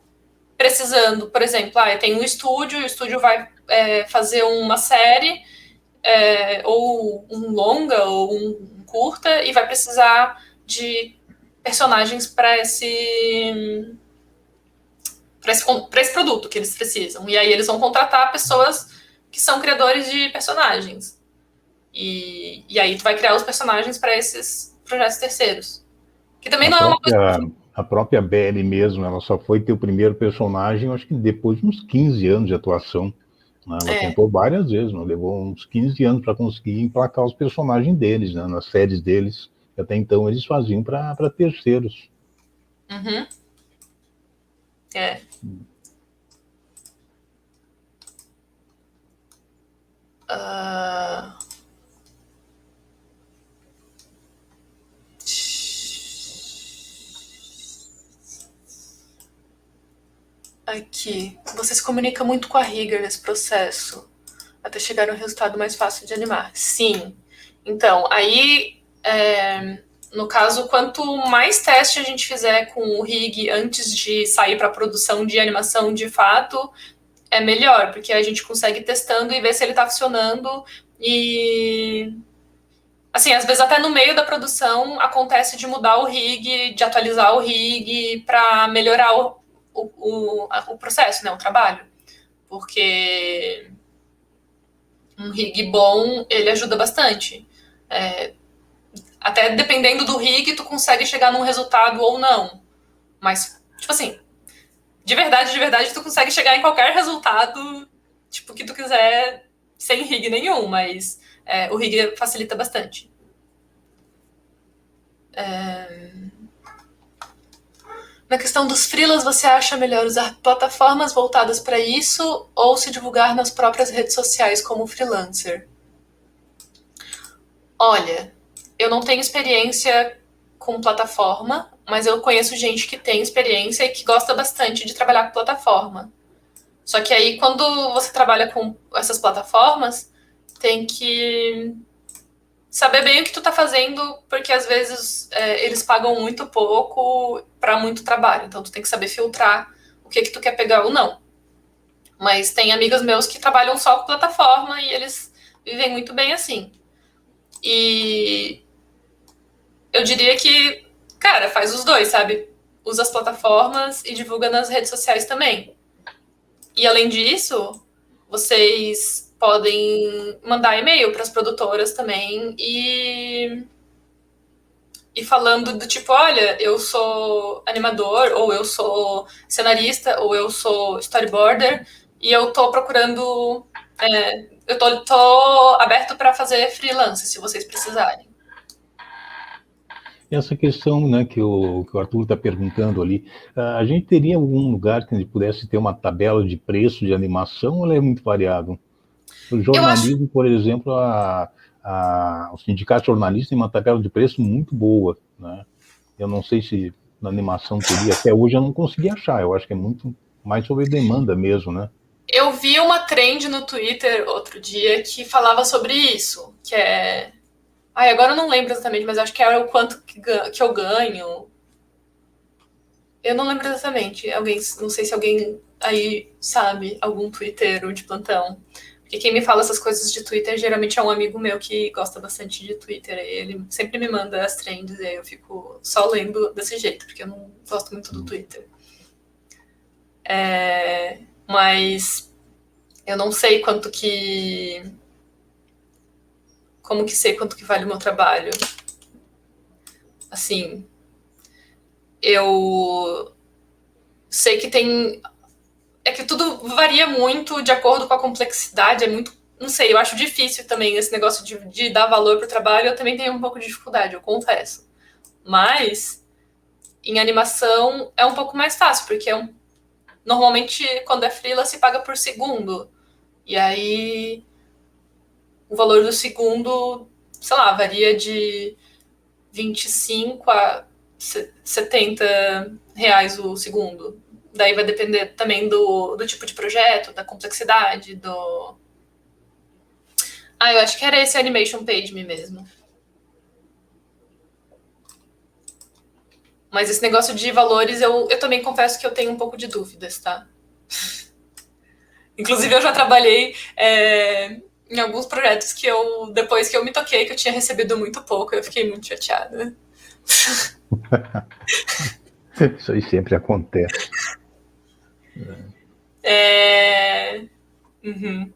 precisando, por exemplo, tem um estúdio, o estúdio vai fazer uma série, ou um longa, ou um curta, e vai precisar de personagens para esse produto que eles precisam. E aí eles vão contratar pessoas que são criadores de personagens. E aí tu vai criar os personagens para esses projetos terceiros. Que também não é uma coisa. A própria Belly mesmo, ela só foi ter o primeiro personagem, acho que depois de uns 15 anos de atuação. Né? Ela tentou várias vezes, né? Levou uns 15 anos para conseguir emplacar os personagens deles, né? Nas séries deles. Até então eles faziam para terceiros. Uhum. Aqui. Você se comunica muito com a Rigger nesse processo, até chegar no resultado mais fácil de animar. Sim. Então, aí, no caso, quanto mais teste a gente fizer com o Rig antes de sair para a produção de animação de fato, é melhor, porque a gente consegue ir testando e ver se ele está funcionando. E, assim, às vezes até no meio da produção acontece de mudar o rig, de atualizar o rig para melhorar o processo, né, o trabalho. Porque um rig bom, ele ajuda bastante. Até dependendo do rig, tu consegue chegar num resultado ou não. Mas, tipo assim, de verdade, tu consegue chegar em qualquer resultado, tipo, que tu quiser, sem rig nenhum, mas o rig facilita bastante. Na questão dos freelas, você acha melhor usar plataformas voltadas para isso ou se divulgar nas próprias redes sociais como freelancer? Olha, eu não tenho experiência com plataforma, mas eu conheço gente que tem experiência e que gosta bastante de trabalhar com plataforma. Só que aí, quando você trabalha com essas plataformas, tem que saber bem o que tu tá fazendo, porque às vezes eles pagam muito pouco para muito trabalho. Então, tu tem que saber filtrar o que tu quer pegar ou não. Mas tem amigos meus que trabalham só com plataforma e eles vivem muito bem assim. E eu diria que, cara, faz os dois, sabe? Usa as plataformas e divulga nas redes sociais também. E além disso, vocês podem mandar e-mail para as produtoras também e falando do tipo, olha, eu sou animador, ou eu sou cenarista, ou eu sou storyboarder, e eu tô procurando. Eu tô aberto para fazer freelance, se vocês precisarem. Essa questão, né, que o Arthur está perguntando ali, a gente teria algum lugar que a gente pudesse ter uma tabela de preço de animação ou ela é muito variável? O Eu acho. jornalismo, por exemplo, o sindicato jornalista tem uma tabela de preço muito boa, né? Eu não sei se na animação teria, até hoje eu não consegui achar, eu acho que é muito mais sobre demanda mesmo, né? Eu vi uma trend no Twitter outro dia que falava sobre isso, que é. Ai, agora eu não lembro exatamente, mas acho que era o quanto que eu ganho. Eu não lembro exatamente. Alguém, não sei se alguém aí sabe, algum Twitter de plantão. Porque quem me fala essas coisas de Twitter geralmente é um amigo meu que gosta bastante de Twitter. Ele sempre me manda as trends e aí eu fico só lendo desse jeito, porque eu não gosto muito do Twitter. Mas eu não sei quanto que. Como que sei quanto que vale o meu trabalho? Assim, eu sei que tem. É que tudo varia muito de acordo com a complexidade, é muito. Não sei, eu acho difícil também esse negócio de dar valor pro trabalho, eu também tenho um pouco de dificuldade, eu confesso. Mas em animação é um pouco mais fácil, porque normalmente quando é freela se paga por segundo. E aí o valor do segundo, sei lá, varia de 25 a 70 reais o segundo. Daí vai depender também do tipo de projeto, da complexidade, do. Ah, eu acho que era esse Animation Page Me mesmo. Mas esse negócio de valores, eu também confesso que eu tenho um pouco de dúvidas, tá? Inclusive, eu já trabalhei em alguns projetos que depois que eu me toquei, que eu tinha recebido muito pouco, eu fiquei muito chateada. Isso aí sempre acontece. É... Uhum.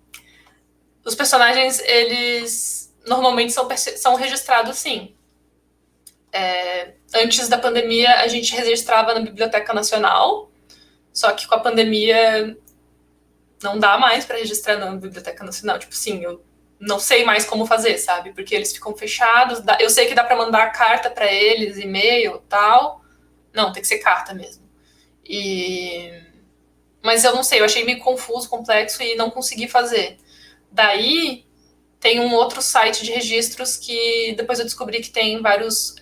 Os personagens, eles normalmente são registrados, sim. Antes da pandemia, a gente registrava na Biblioteca Nacional, só que com a pandemia não dá mais para registrar na Biblioteca Nacional. Tipo assim, eu não sei mais como fazer, sabe? Porque eles ficam fechados. Eu sei que dá para mandar carta para eles, e-mail, tal. Não, tem que ser carta mesmo. Mas eu não sei, eu achei meio confuso, complexo e não consegui fazer. Daí tem um outro site de registros que depois eu descobri que tem vários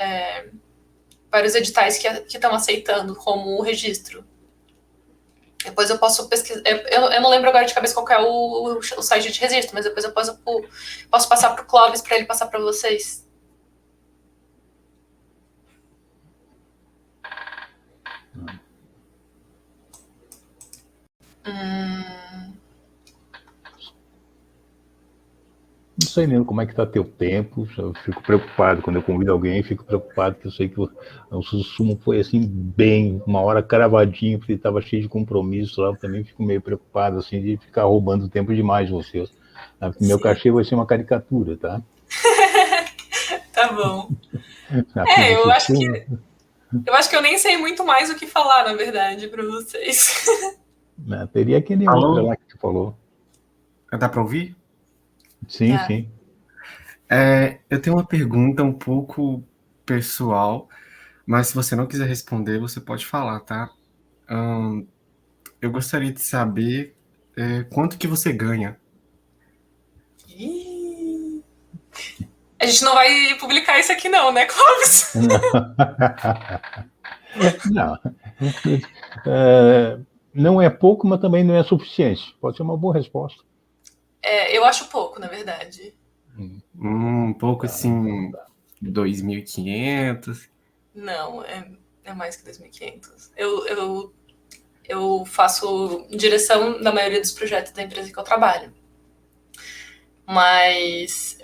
editais que estão aceitando como registro. Depois eu posso pesquisar. Eu não lembro agora de cabeça qual é o site de registro, mas depois eu posso passar para o Clóvis para ele passar para vocês. Não sei nem como é que está teu tempo, eu fico preocupado. Quando eu convido alguém, fico preocupado, porque eu sei que o sumo foi assim, bem, uma hora cravadinho, porque estava cheio de compromisso lá. Eu também fico meio preocupado, assim, de ficar roubando tempo demais de vocês. Meu Sim. cachê vai ser uma caricatura, tá? Tá bom. Aqui do sumo. Eu acho que eu nem sei muito mais o que falar, na verdade, para vocês. Né? Teria aquele outro Alô? lá que tu falou. Dá para ouvir? Sim, Tá. sim. Eu tenho uma pergunta um pouco pessoal, mas se você não quiser responder, você pode falar, tá? Eu gostaria de saber quanto que você ganha. Ih. A gente não vai publicar isso aqui, não, né, Clóvis? Não. Não é pouco, mas também não é suficiente. Pode ser uma boa resposta. Eu acho pouco, na verdade. Um pouco Tá, então assim, tá. 2.500. Não, é mais que 2.500. Eu faço direção na maioria dos projetos da empresa que eu trabalho. Mas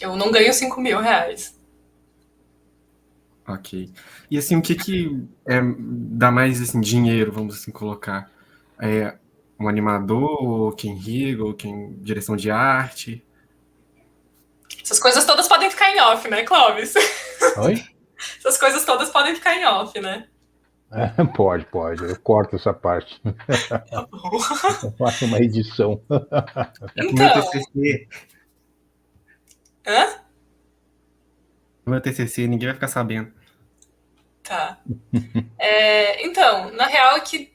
Eu não ganho 5 mil reais. Ok. E assim, o que dá mais assim, dinheiro, vamos assim colocar? É um animador, ou quem riga, ou quem direção de arte? Essas coisas todas podem ficar em off, né, Clóvis? Oi? Essas coisas todas podem ficar em off, né? Pode. Eu corto essa parte. Tá bom. Eu faço uma edição. É pro meu Então, TCC. hã? Pro meu TCC, ninguém vai ficar sabendo. Tá. Então, na real é que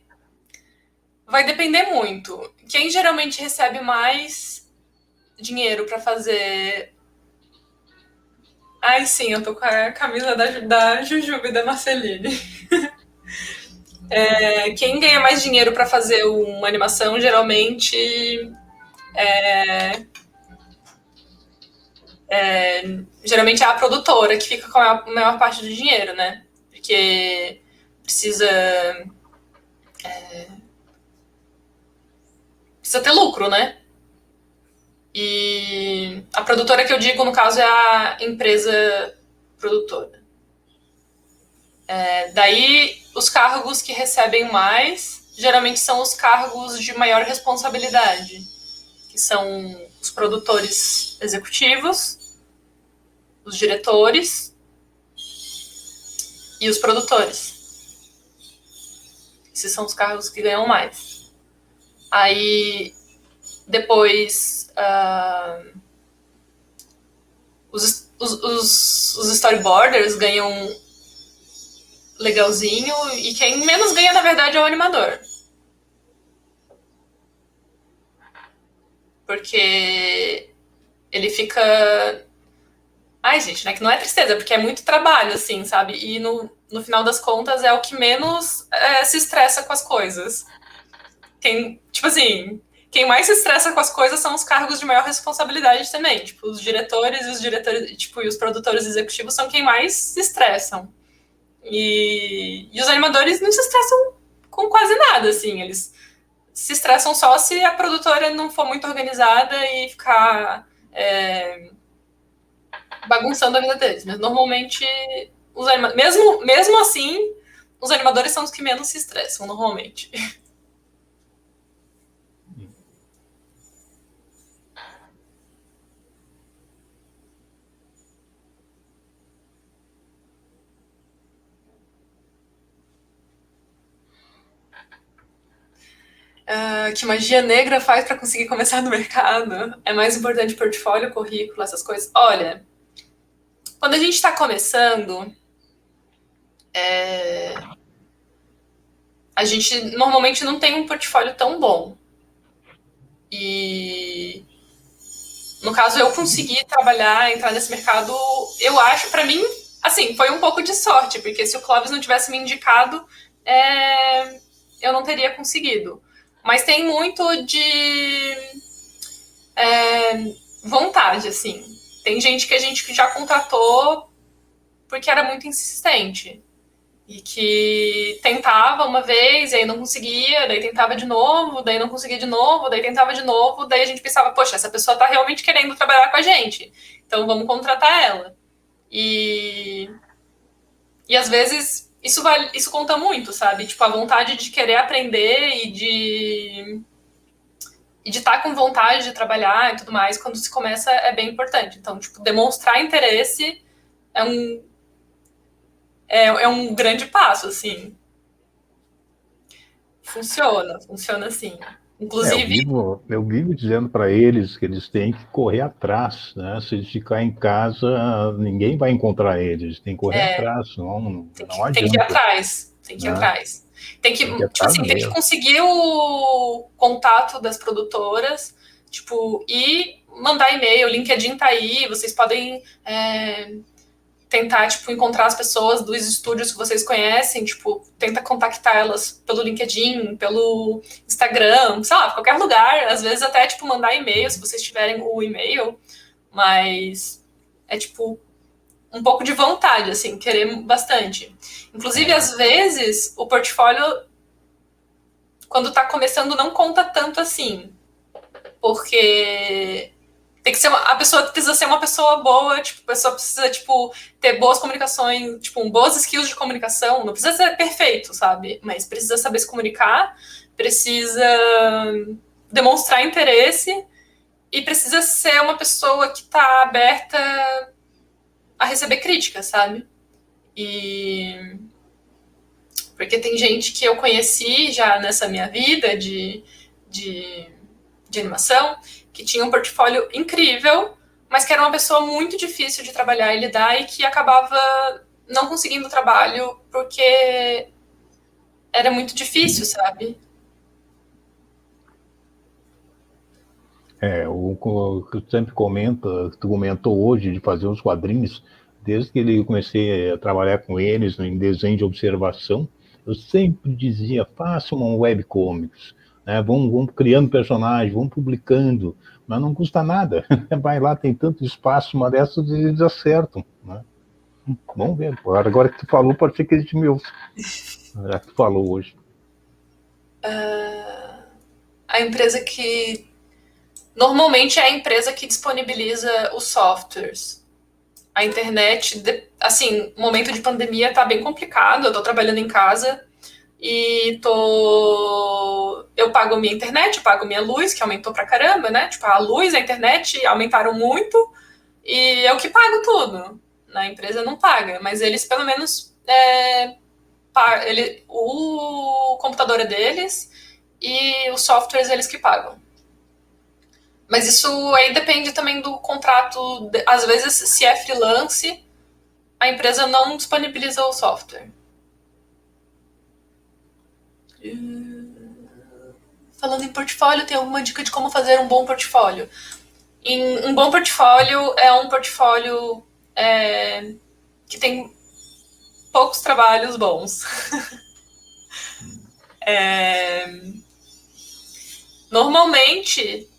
vai depender muito. Quem geralmente recebe mais dinheiro pra fazer. Ai, sim, eu tô com a camisa da Jujuba e da Marceline. Quem ganha mais dinheiro pra fazer uma animação geralmente geralmente é a produtora que fica com a maior parte do dinheiro, né? Porque precisa ter lucro, né? E a produtora que eu digo, no caso, é a empresa produtora. Daí, os cargos que recebem mais, geralmente são os cargos de maior responsabilidade, que são os produtores executivos, os diretores e os produtores. Esses são os cargos que ganham mais. Aí, depois, os storyboarders ganham legalzinho, e quem menos ganha, na verdade, é o animador. Porque ele fica... Ai, gente, né? Que não é tristeza, porque é muito trabalho, assim, sabe? E no final das contas é o que menos se estressa com as coisas. Tipo assim, quem mais se estressa com as coisas são os cargos de maior responsabilidade também. Tipo, os diretores, tipo, e os produtores executivos são quem mais se estressam. E os animadores não se estressam com quase nada, assim. Eles se estressam só se a produtora não for muito organizada e ficar bagunçando a vida deles. Mas normalmente, mesmo assim, os animadores são os que menos se estressam, normalmente. Que magia negra faz para conseguir começar no mercado? É mais importante portfólio, currículo, essas coisas? Olha, quando a gente está começando, a gente normalmente não tem um portfólio tão bom. E no caso, eu consegui trabalhar, entrar nesse mercado, eu acho, para mim, assim, foi um pouco de sorte, porque se o Clóvis não tivesse me indicado, eu não teria conseguido. Mas tem muito de vontade, assim. Tem gente que a gente já contratou porque era muito insistente. E que tentava uma vez, e aí não conseguia, daí tentava de novo, daí não conseguia de novo, daí tentava de novo, daí a gente pensava, poxa, essa pessoa tá realmente querendo trabalhar com a gente, então vamos contratar ela. E às vezes isso conta muito, sabe? Tipo, a vontade de querer aprender e de estar com vontade de trabalhar e tudo mais, quando se começa, é bem importante. Então, tipo, demonstrar interesse é um grande passo, assim. Funciona assim. Eu Inclusive, eu vivo dizendo para eles que eles têm que correr atrás, né? Se eles ficarem em casa, ninguém vai encontrar eles. Tem que correr atrás, não tem que ir adianta, atrás. Tem que ir né? atrás. Tem que, Tem que ir tipo atrás assim, tem que mesmo. conseguir o contato das produtoras, tipo, e mandar e-mail, o LinkedIn tá aí, vocês podem tentar, tipo, encontrar as pessoas dos estúdios que vocês conhecem, tipo, tenta contactar elas pelo LinkedIn, pelo Instagram, sei lá, qualquer lugar, às vezes até, tipo, mandar e-mail, se vocês tiverem o e-mail, mas é, tipo, um pouco de vontade, assim, querer bastante. Inclusive, às vezes, o portfólio, quando tá começando, não conta tanto assim, porque Tem que ser a pessoa precisa ser uma pessoa boa, tipo, a pessoa precisa, tipo, ter boas comunicações, tipo, boas skills de comunicação. Não precisa ser perfeito, sabe? Mas precisa saber se comunicar, precisa demonstrar interesse e precisa ser uma pessoa que tá aberta a receber críticas, sabe? E porque tem gente que eu conheci já nessa minha vida de, de animação que tinha um portfólio incrível, mas que era uma pessoa muito difícil de trabalhar e lidar e que acabava não conseguindo trabalho porque era muito difícil, sabe? O que eu sempre comento, tu comentou hoje de fazer os quadrinhos, desde que eu comecei a trabalhar com eles em desenho de observação, eu sempre dizia, faça um webcomics, né? Vamos criando personagens, vamos publicando, mas não custa nada. Vai lá, tem tanto espaço, uma dessas eles acertam, né? Vamos ver. Agora que tu falou, pode ser que eles me ouçam. Já que tu falou hoje. A empresa que normalmente é a empresa que disponibiliza os softwares. A internet, assim, momento de pandemia tá bem complicado, eu tô trabalhando em casa e eu pago minha internet, eu pago minha luz, que aumentou pra caramba, né? Tipo, a luz, a internet aumentaram muito e eu que pago tudo. Na empresa não paga, mas eles pelo menos o computador é deles e os softwares eles que pagam. Mas isso aí depende também do contrato. Às vezes, se é freelance, a empresa não disponibiliza o software. Falando em portfólio, tem alguma dica de como fazer um bom portfólio? Um bom portfólio é um portfólio que tem poucos trabalhos bons. Normalmente,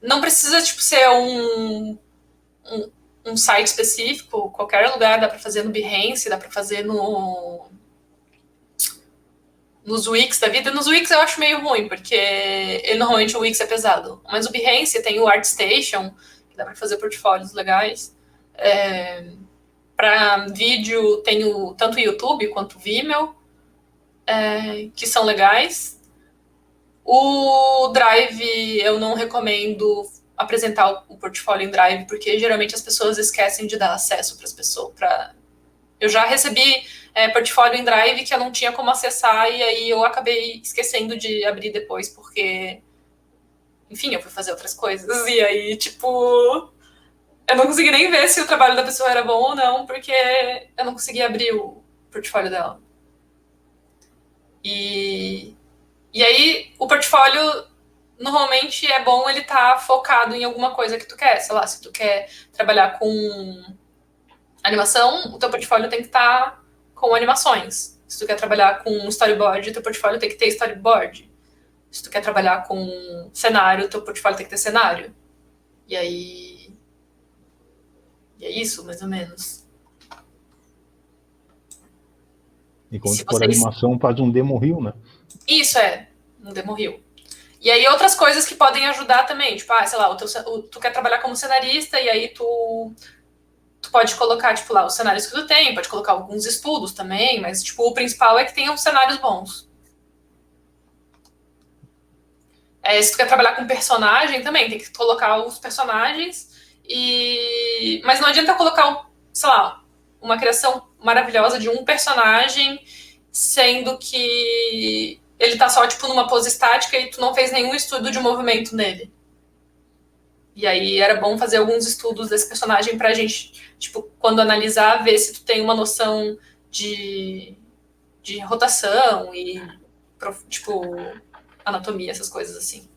não precisa tipo, ser um site específico, qualquer lugar dá para fazer no Behance, dá para fazer nos Wix da vida. Nos Wix eu acho meio ruim, porque normalmente o Wix é pesado. Mas o Behance tem o ArtStation, que dá para fazer portfólios legais. Para vídeo tem tanto o YouTube quanto o Vimeo, que são legais. O Drive eu não recomendo apresentar o portfólio em Drive, porque geralmente as pessoas esquecem de dar acesso para as pessoas. Eu já recebi portfólio em Drive que eu não tinha como acessar e aí eu acabei esquecendo de abrir depois, porque, enfim, eu fui fazer outras coisas. E aí, tipo, eu não consegui nem ver se o trabalho da pessoa era bom ou não, porque eu não consegui abrir o portfólio dela. E aí, o portfólio, normalmente é bom ele estar focado em alguma coisa que tu quer. Sei lá, se tu quer trabalhar com animação, o teu portfólio tem que estar com animações. Se tu quer trabalhar com storyboard, o teu portfólio tem que ter storyboard. Se tu quer trabalhar com cenário, o teu portfólio tem que ter cenário. E aí... E é isso, mais ou menos. E quando for animação, faz um demo reel, né? Isso, um demo reel. E aí outras coisas que podem ajudar também, tipo, sei lá, tu quer trabalhar como cenarista e aí tu pode colocar, tipo, lá os cenários que tu tem, pode colocar alguns estudos também, mas, tipo, o principal é que tenham cenários bons. Se tu quer trabalhar com personagem também, tem que colocar os personagens mas não adianta colocar, sei lá, uma criação maravilhosa de um personagem, sendo que ele tá só, tipo, numa pose estática e tu não fez nenhum estudo de movimento nele. E aí era bom fazer alguns estudos desse personagem pra gente, tipo, quando analisar, ver se tu tem uma noção de rotação e, tipo, anatomia, essas coisas assim.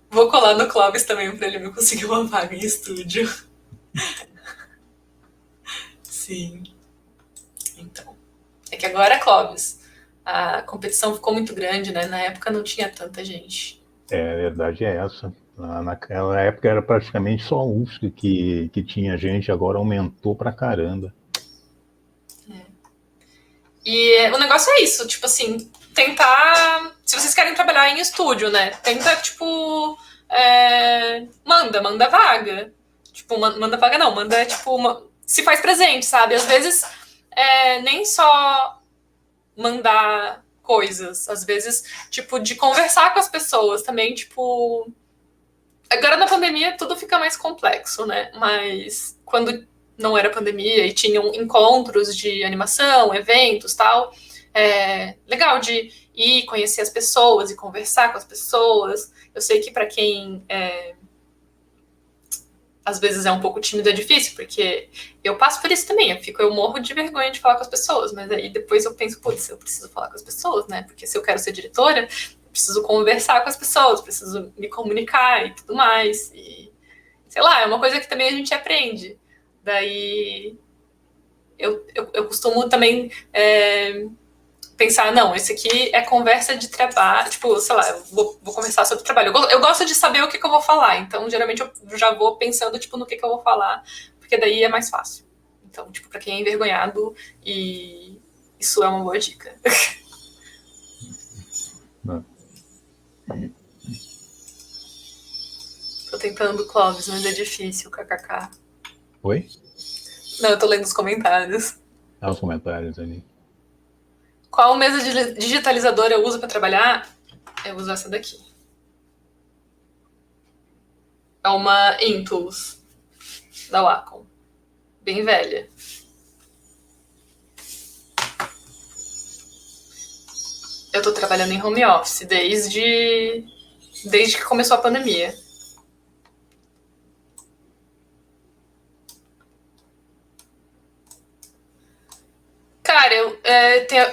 Vou colar no Clóvis também pra ele me conseguir uma vaga em estúdio. Sim. Então. É que agora, Clóvis, a competição ficou muito grande, né? Na época não tinha tanta gente. A verdade é essa. Naquela época era praticamente só o UFSC que tinha gente, agora aumentou pra caramba. E o negócio é isso, tipo assim, tentar. Se vocês querem trabalhar em estúdio, né? Tenta, tipo. Manda vaga. Tipo, manda vaga não, manda, tipo, se faz presente, sabe? Às vezes nem só mandar coisas, às vezes, tipo, de conversar com as pessoas também, tipo. Agora na pandemia tudo fica mais complexo, né? Mas quando não era pandemia e tinham encontros de animação, eventos, tal, legal de ir conhecer as pessoas e conversar com as pessoas. Eu sei que para quem às vezes é um pouco tímido é difícil, porque eu passo por isso também. Eu morro de vergonha de falar com as pessoas, mas aí depois eu penso, putz, eu preciso falar com as pessoas, né? Porque se eu quero ser diretora, eu preciso conversar com as pessoas, preciso me comunicar e tudo mais. E, sei lá, é uma coisa que também a gente aprende. Daí eu costumo também pensar, não, esse aqui é conversa de trabalho, tipo, sei lá, eu vou conversar sobre trabalho. Eu gosto de saber o que eu vou falar, então geralmente eu já vou pensando, tipo, no que eu vou falar, porque daí é mais fácil. Então, tipo, pra quem é envergonhado, e isso é uma boa dica. Tô tentando Clóvis, mas é difícil, kkk. Oi? Não, eu tô lendo os comentários. Os comentários ali. Qual mesa digitalizadora eu uso para trabalhar? Eu uso essa daqui. É uma Intuos da Wacom. Bem velha. Eu tô trabalhando em home office desde que começou a pandemia. Cara,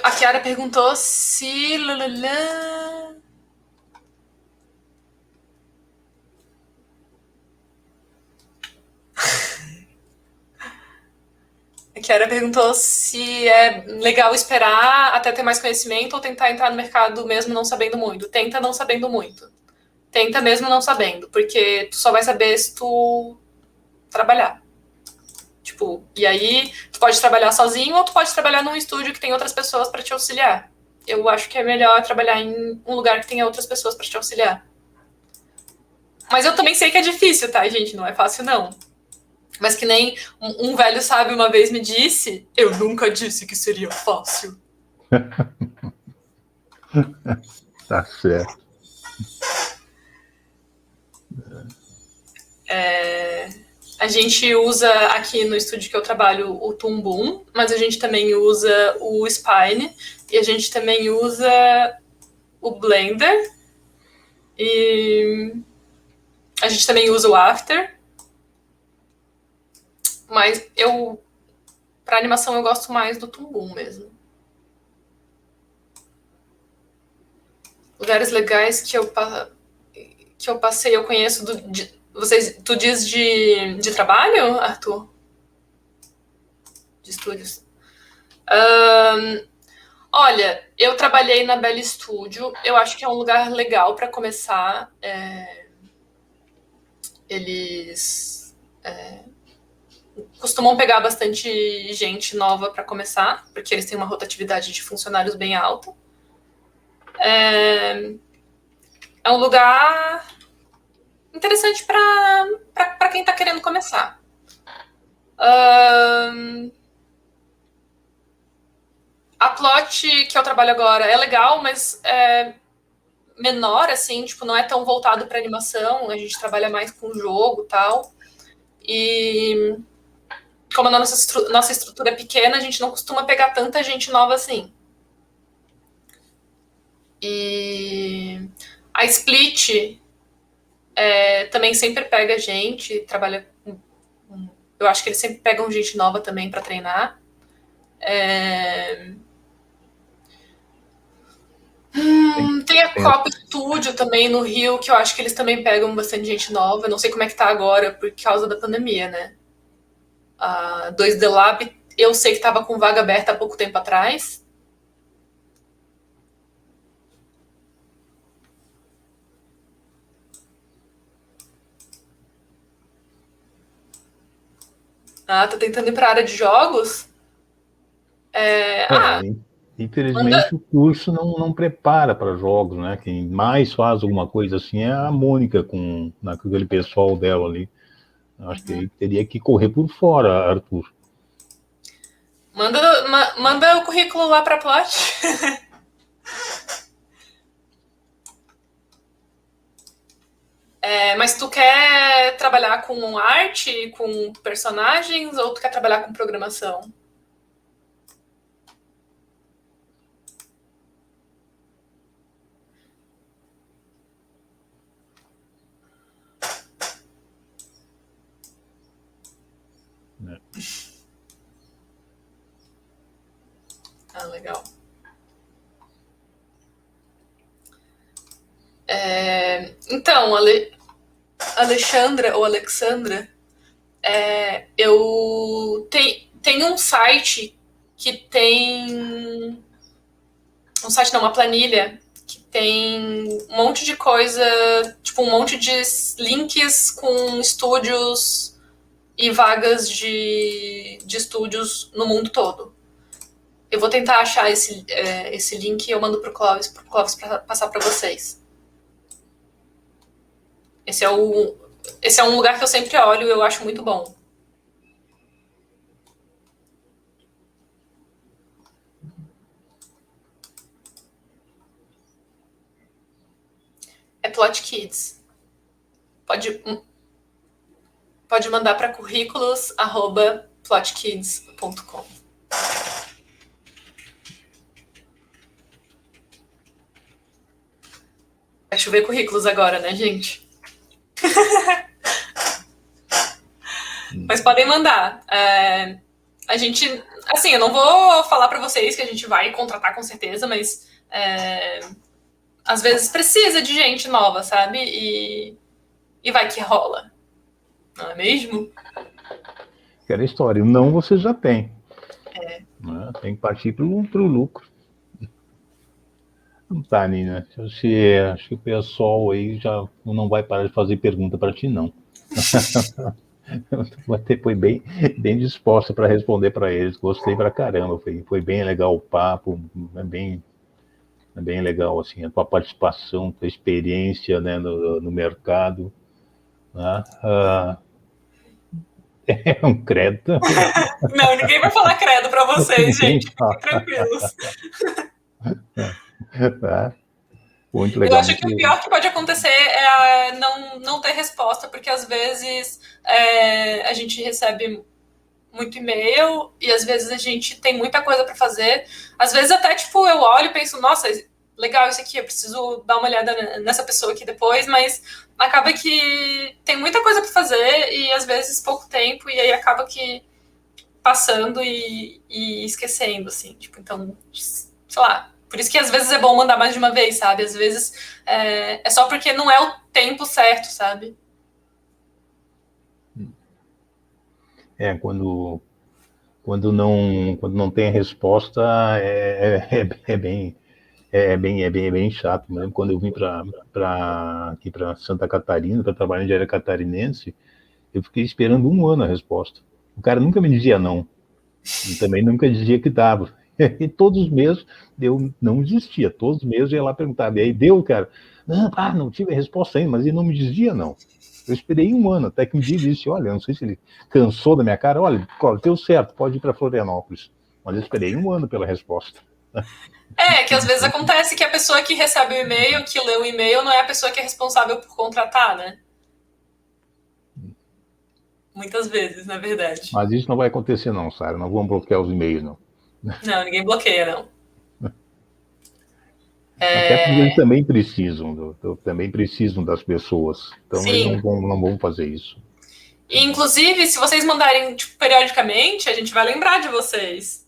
a Kiara perguntou se... A Kiara perguntou se é legal esperar até ter mais conhecimento ou tentar entrar no mercado mesmo não sabendo muito. Tenta não sabendo muito. Tenta mesmo não sabendo, porque tu só vai saber se tu trabalhar. Tipo, e aí tu pode trabalhar sozinho ou tu pode trabalhar num estúdio que tem outras pessoas para te auxiliar. Eu acho que é melhor trabalhar em um lugar que tenha outras pessoas para te auxiliar. Mas eu também sei que é difícil, tá, gente? Não é fácil, não. Mas que nem um velho sábio uma vez me disse, eu nunca disse que seria fácil. Tá certo. A gente usa aqui no estúdio que eu trabalho o Toon Boom, mas a gente também usa o Spine e a gente também usa o Blender e a gente também usa o After. Mas pra animação eu gosto mais do Toon Boom mesmo. Lugares legais que eu passei, eu conheço tu diz de trabalho, Arthur? De estúdios? Olha, eu trabalhei na Belle Studio. Eu acho que é um lugar legal para começar. Eles costumam pegar bastante gente nova para começar, porque eles têm uma rotatividade de funcionários bem alta. É um lugar interessante para quem está querendo começar. A Plot que eu trabalho agora é legal, mas é menor, assim, tipo, não é tão voltado para animação, a gente trabalha mais com jogo e tal. E como a nossa estrutura é pequena, a gente não costuma pegar tanta gente nova assim. E a Split também sempre pega gente, trabalha com. Eu acho que eles sempre pegam gente nova também para treinar. Tem a Copa Studio também no Rio, que eu acho que eles também pegam bastante gente nova. Eu não sei como é que tá agora, por causa da pandemia, né? A 2D Lab, eu sei que tava com vaga aberta há pouco tempo atrás. Tá tentando ir pra área de jogos? Infelizmente, o curso não prepara para jogos, né? Quem mais faz alguma coisa assim é a Mônica, com aquele pessoal dela ali. Acho que teria que correr por fora, Arthur. Manda o currículo lá para Plot. Mas tu quer trabalhar com arte, com personagens, ou tu quer trabalhar com programação? Ah, legal. Então, Alexandra ou Alexandra, eu tenho um site que tem... Um site não, uma planilha que tem um monte de coisa, tipo um monte de links com estúdios e vagas de estúdios no mundo todo. Eu vou tentar achar esse link e eu mando pro Clóvis passar para vocês. Esse é um lugar que eu sempre olho e eu acho muito bom. É Plot Kids. Pode mandar para currículos@plotkids.com. Vai chover currículos agora, né, gente? Mas podem mandar. A gente... Assim, eu não vou falar para vocês que a gente vai contratar com certeza, mas... às vezes precisa de gente nova, sabe? E vai que rola. Não é mesmo? Aquela história. Não, você já tem. Né? Tem que partir pro lucro. Tá, Nina. Acho que o pessoal aí já não vai parar de fazer pergunta para ti, não. Você foi bem disposta para responder para eles. Gostei pra caramba. Foi bem legal o papo. É bem legal assim, a tua participação, tua experiência, né, no mercado. Né? É um credo. Não, ninguém vai falar credo para vocês, gente. Fiquem tranquilos. Muito legal. Eu acho que o pior que pode acontecer é não ter resposta, porque às vezes a gente recebe muito e-mail e às vezes a gente tem muita coisa para fazer. Às vezes até, tipo, eu olho e penso, nossa, legal isso aqui, eu preciso dar uma olhada nessa pessoa aqui depois, mas acaba que tem muita coisa para fazer e às vezes pouco tempo, e aí acaba que passando e esquecendo, assim, tipo, então, sei lá. Por isso que às vezes é bom mandar mais de uma vez, sabe? Às vezes é só porque não é o tempo certo, sabe? Quando não tem a resposta, é bem chato. Mesmo quando eu vim aqui para Santa Catarina, para trabalhar em área catarinense, eu fiquei esperando 1 ano a resposta. O cara nunca me dizia não. E também nunca dizia que dava. E todos os meses eu não desistia. Todos os meses eu ia lá perguntar. E aí deu, cara. Não tive a resposta ainda, mas ele não me dizia não. Eu esperei 1 ano, até que um dia ele disse, olha, não sei se ele cansou da minha cara, olha, deu certo, pode ir para Florianópolis. Mas eu esperei 1 ano pela resposta. Que às vezes acontece que a pessoa que recebe o e-mail, que lê o e-mail, não é a pessoa que é responsável por contratar, né? Muitas vezes, na verdade. Mas isso não vai acontecer não, Sara, não vamos bloquear os e-mails, não. Não, ninguém bloqueia, não. Até porque eles também precisam das pessoas. Então Sim. Eles não vão fazer isso. E, inclusive, se vocês mandarem periodicamente, a gente vai lembrar de vocês.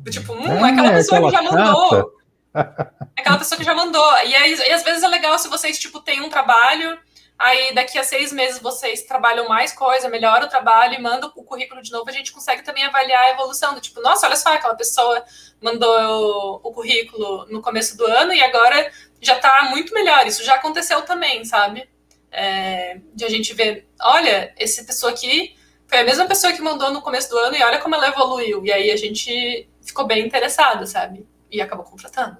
Tipo, aquela pessoa que já mandou. Aquela pessoa que já mandou. E às vezes é legal se vocês, tipo, têm um trabalho, aí daqui a 6 meses vocês trabalham mais coisa, melhora o trabalho e mandam o currículo de novo, a gente consegue também avaliar a evolução. Do tipo, nossa, olha só, aquela pessoa mandou o currículo no começo do ano e agora já tá muito melhor. Isso já aconteceu também, sabe? De a gente ver, olha, essa pessoa aqui foi a mesma pessoa que mandou no começo do ano e olha como ela evoluiu. E aí a gente ficou bem interessado, sabe? E acabou contratando.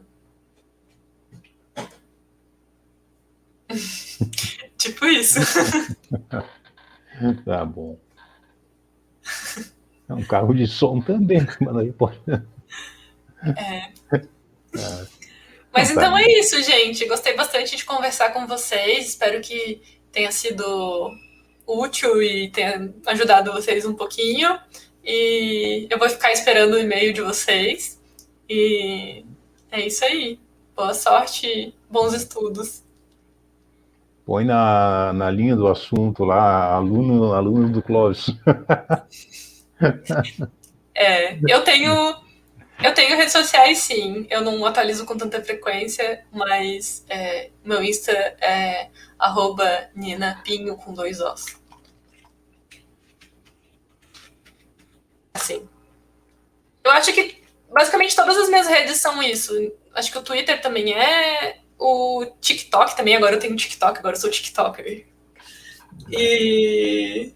Tipo isso. Tá bom. É um carro de som também, mas aí pode. Mas Não, tá, então é isso, gente. Gostei bastante de conversar com vocês. Espero que tenha sido útil e tenha ajudado vocês um pouquinho. E eu vou ficar esperando o e-mail de vocês. E é isso aí. Boa sorte, bons estudos. põe na linha do assunto lá, aluno do Clóvis. Eu tenho redes sociais, sim. Eu não atualizo com tanta frequência, mas meu Insta é @ninapinho com 2 Os. Assim. Eu acho que basicamente todas as minhas redes são isso. Acho que o Twitter também é. O TikTok também, agora eu tenho TikTok, agora eu sou TikToker. E.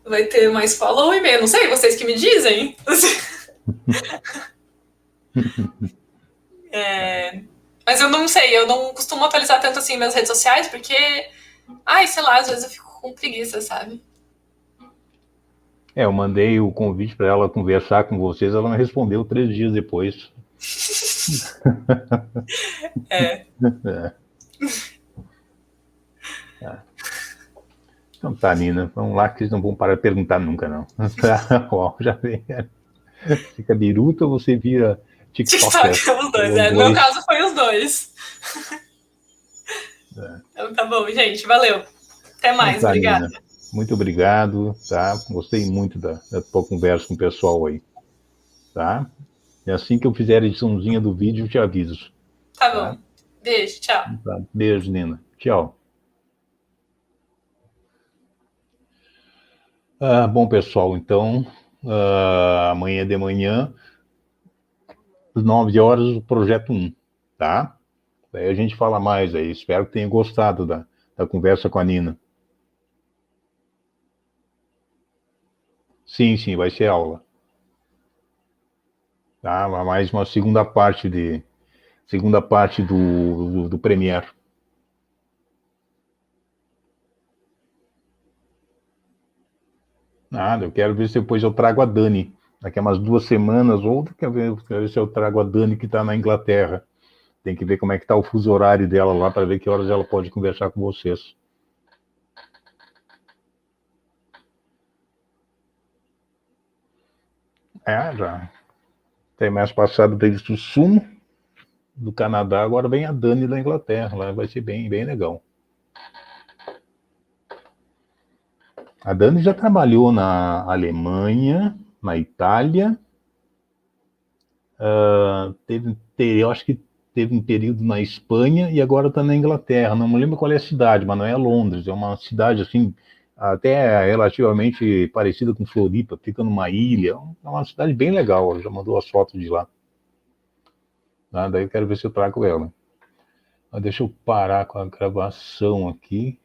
Vai ter mais follow e-mail. Não sei, vocês que me dizem. Mas eu não sei, eu não costumo atualizar tanto assim minhas redes sociais, porque. Ai, sei lá, às vezes eu fico com preguiça, sabe? Eu mandei o convite para ela conversar com vocês, ela me respondeu 3 dias depois. É. Então tá, Nina, vamos lá que eles não vão parar de perguntar nunca, não. Tá, ó, já vem. Fica biruta ou você vira TikToker? TikTok, os dois. No meu caso foi os dois. Então tá bom, gente. Valeu. Até mais, então, tá, obrigada. Nina. Muito obrigado, tá? Gostei muito da tua conversa com o pessoal aí, tá? E assim que eu fizer a ediçãozinha do vídeo, eu te aviso. Tá bom. Beijo, tchau. Tá? Beijo, Nina. Tchau. Bom, pessoal, então, amanhã de manhã, às 9 horas, o projeto 1, tá? Daí a gente fala mais aí. Espero que tenha gostado da conversa com a Nina. Sim, sim, vai ser aula. Tá? Mais uma segunda parte do Premiere. Nada, eu quero ver se depois eu trago a Dani. Daqui a umas 2 semanas, ou quero ver se eu trago a Dani que está na Inglaterra. Tem que ver como é que está o fuso horário dela lá, para ver que horas ela pode conversar com vocês. Já. Tem mais passado desde o Sumo do Canadá, agora vem a Dani da Inglaterra. Lá vai ser bem, bem legal. A Dani já trabalhou na Alemanha, na Itália, eu acho que teve um período na Espanha e agora está na Inglaterra. Não me lembro qual é a cidade, mas não é Londres. É uma cidade assim, até relativamente parecida com Floripa, fica numa ilha. É uma cidade bem legal. Ela já mandou as fotos de lá. Daí eu quero ver se eu trago ela. Deixa eu parar com a gravação aqui.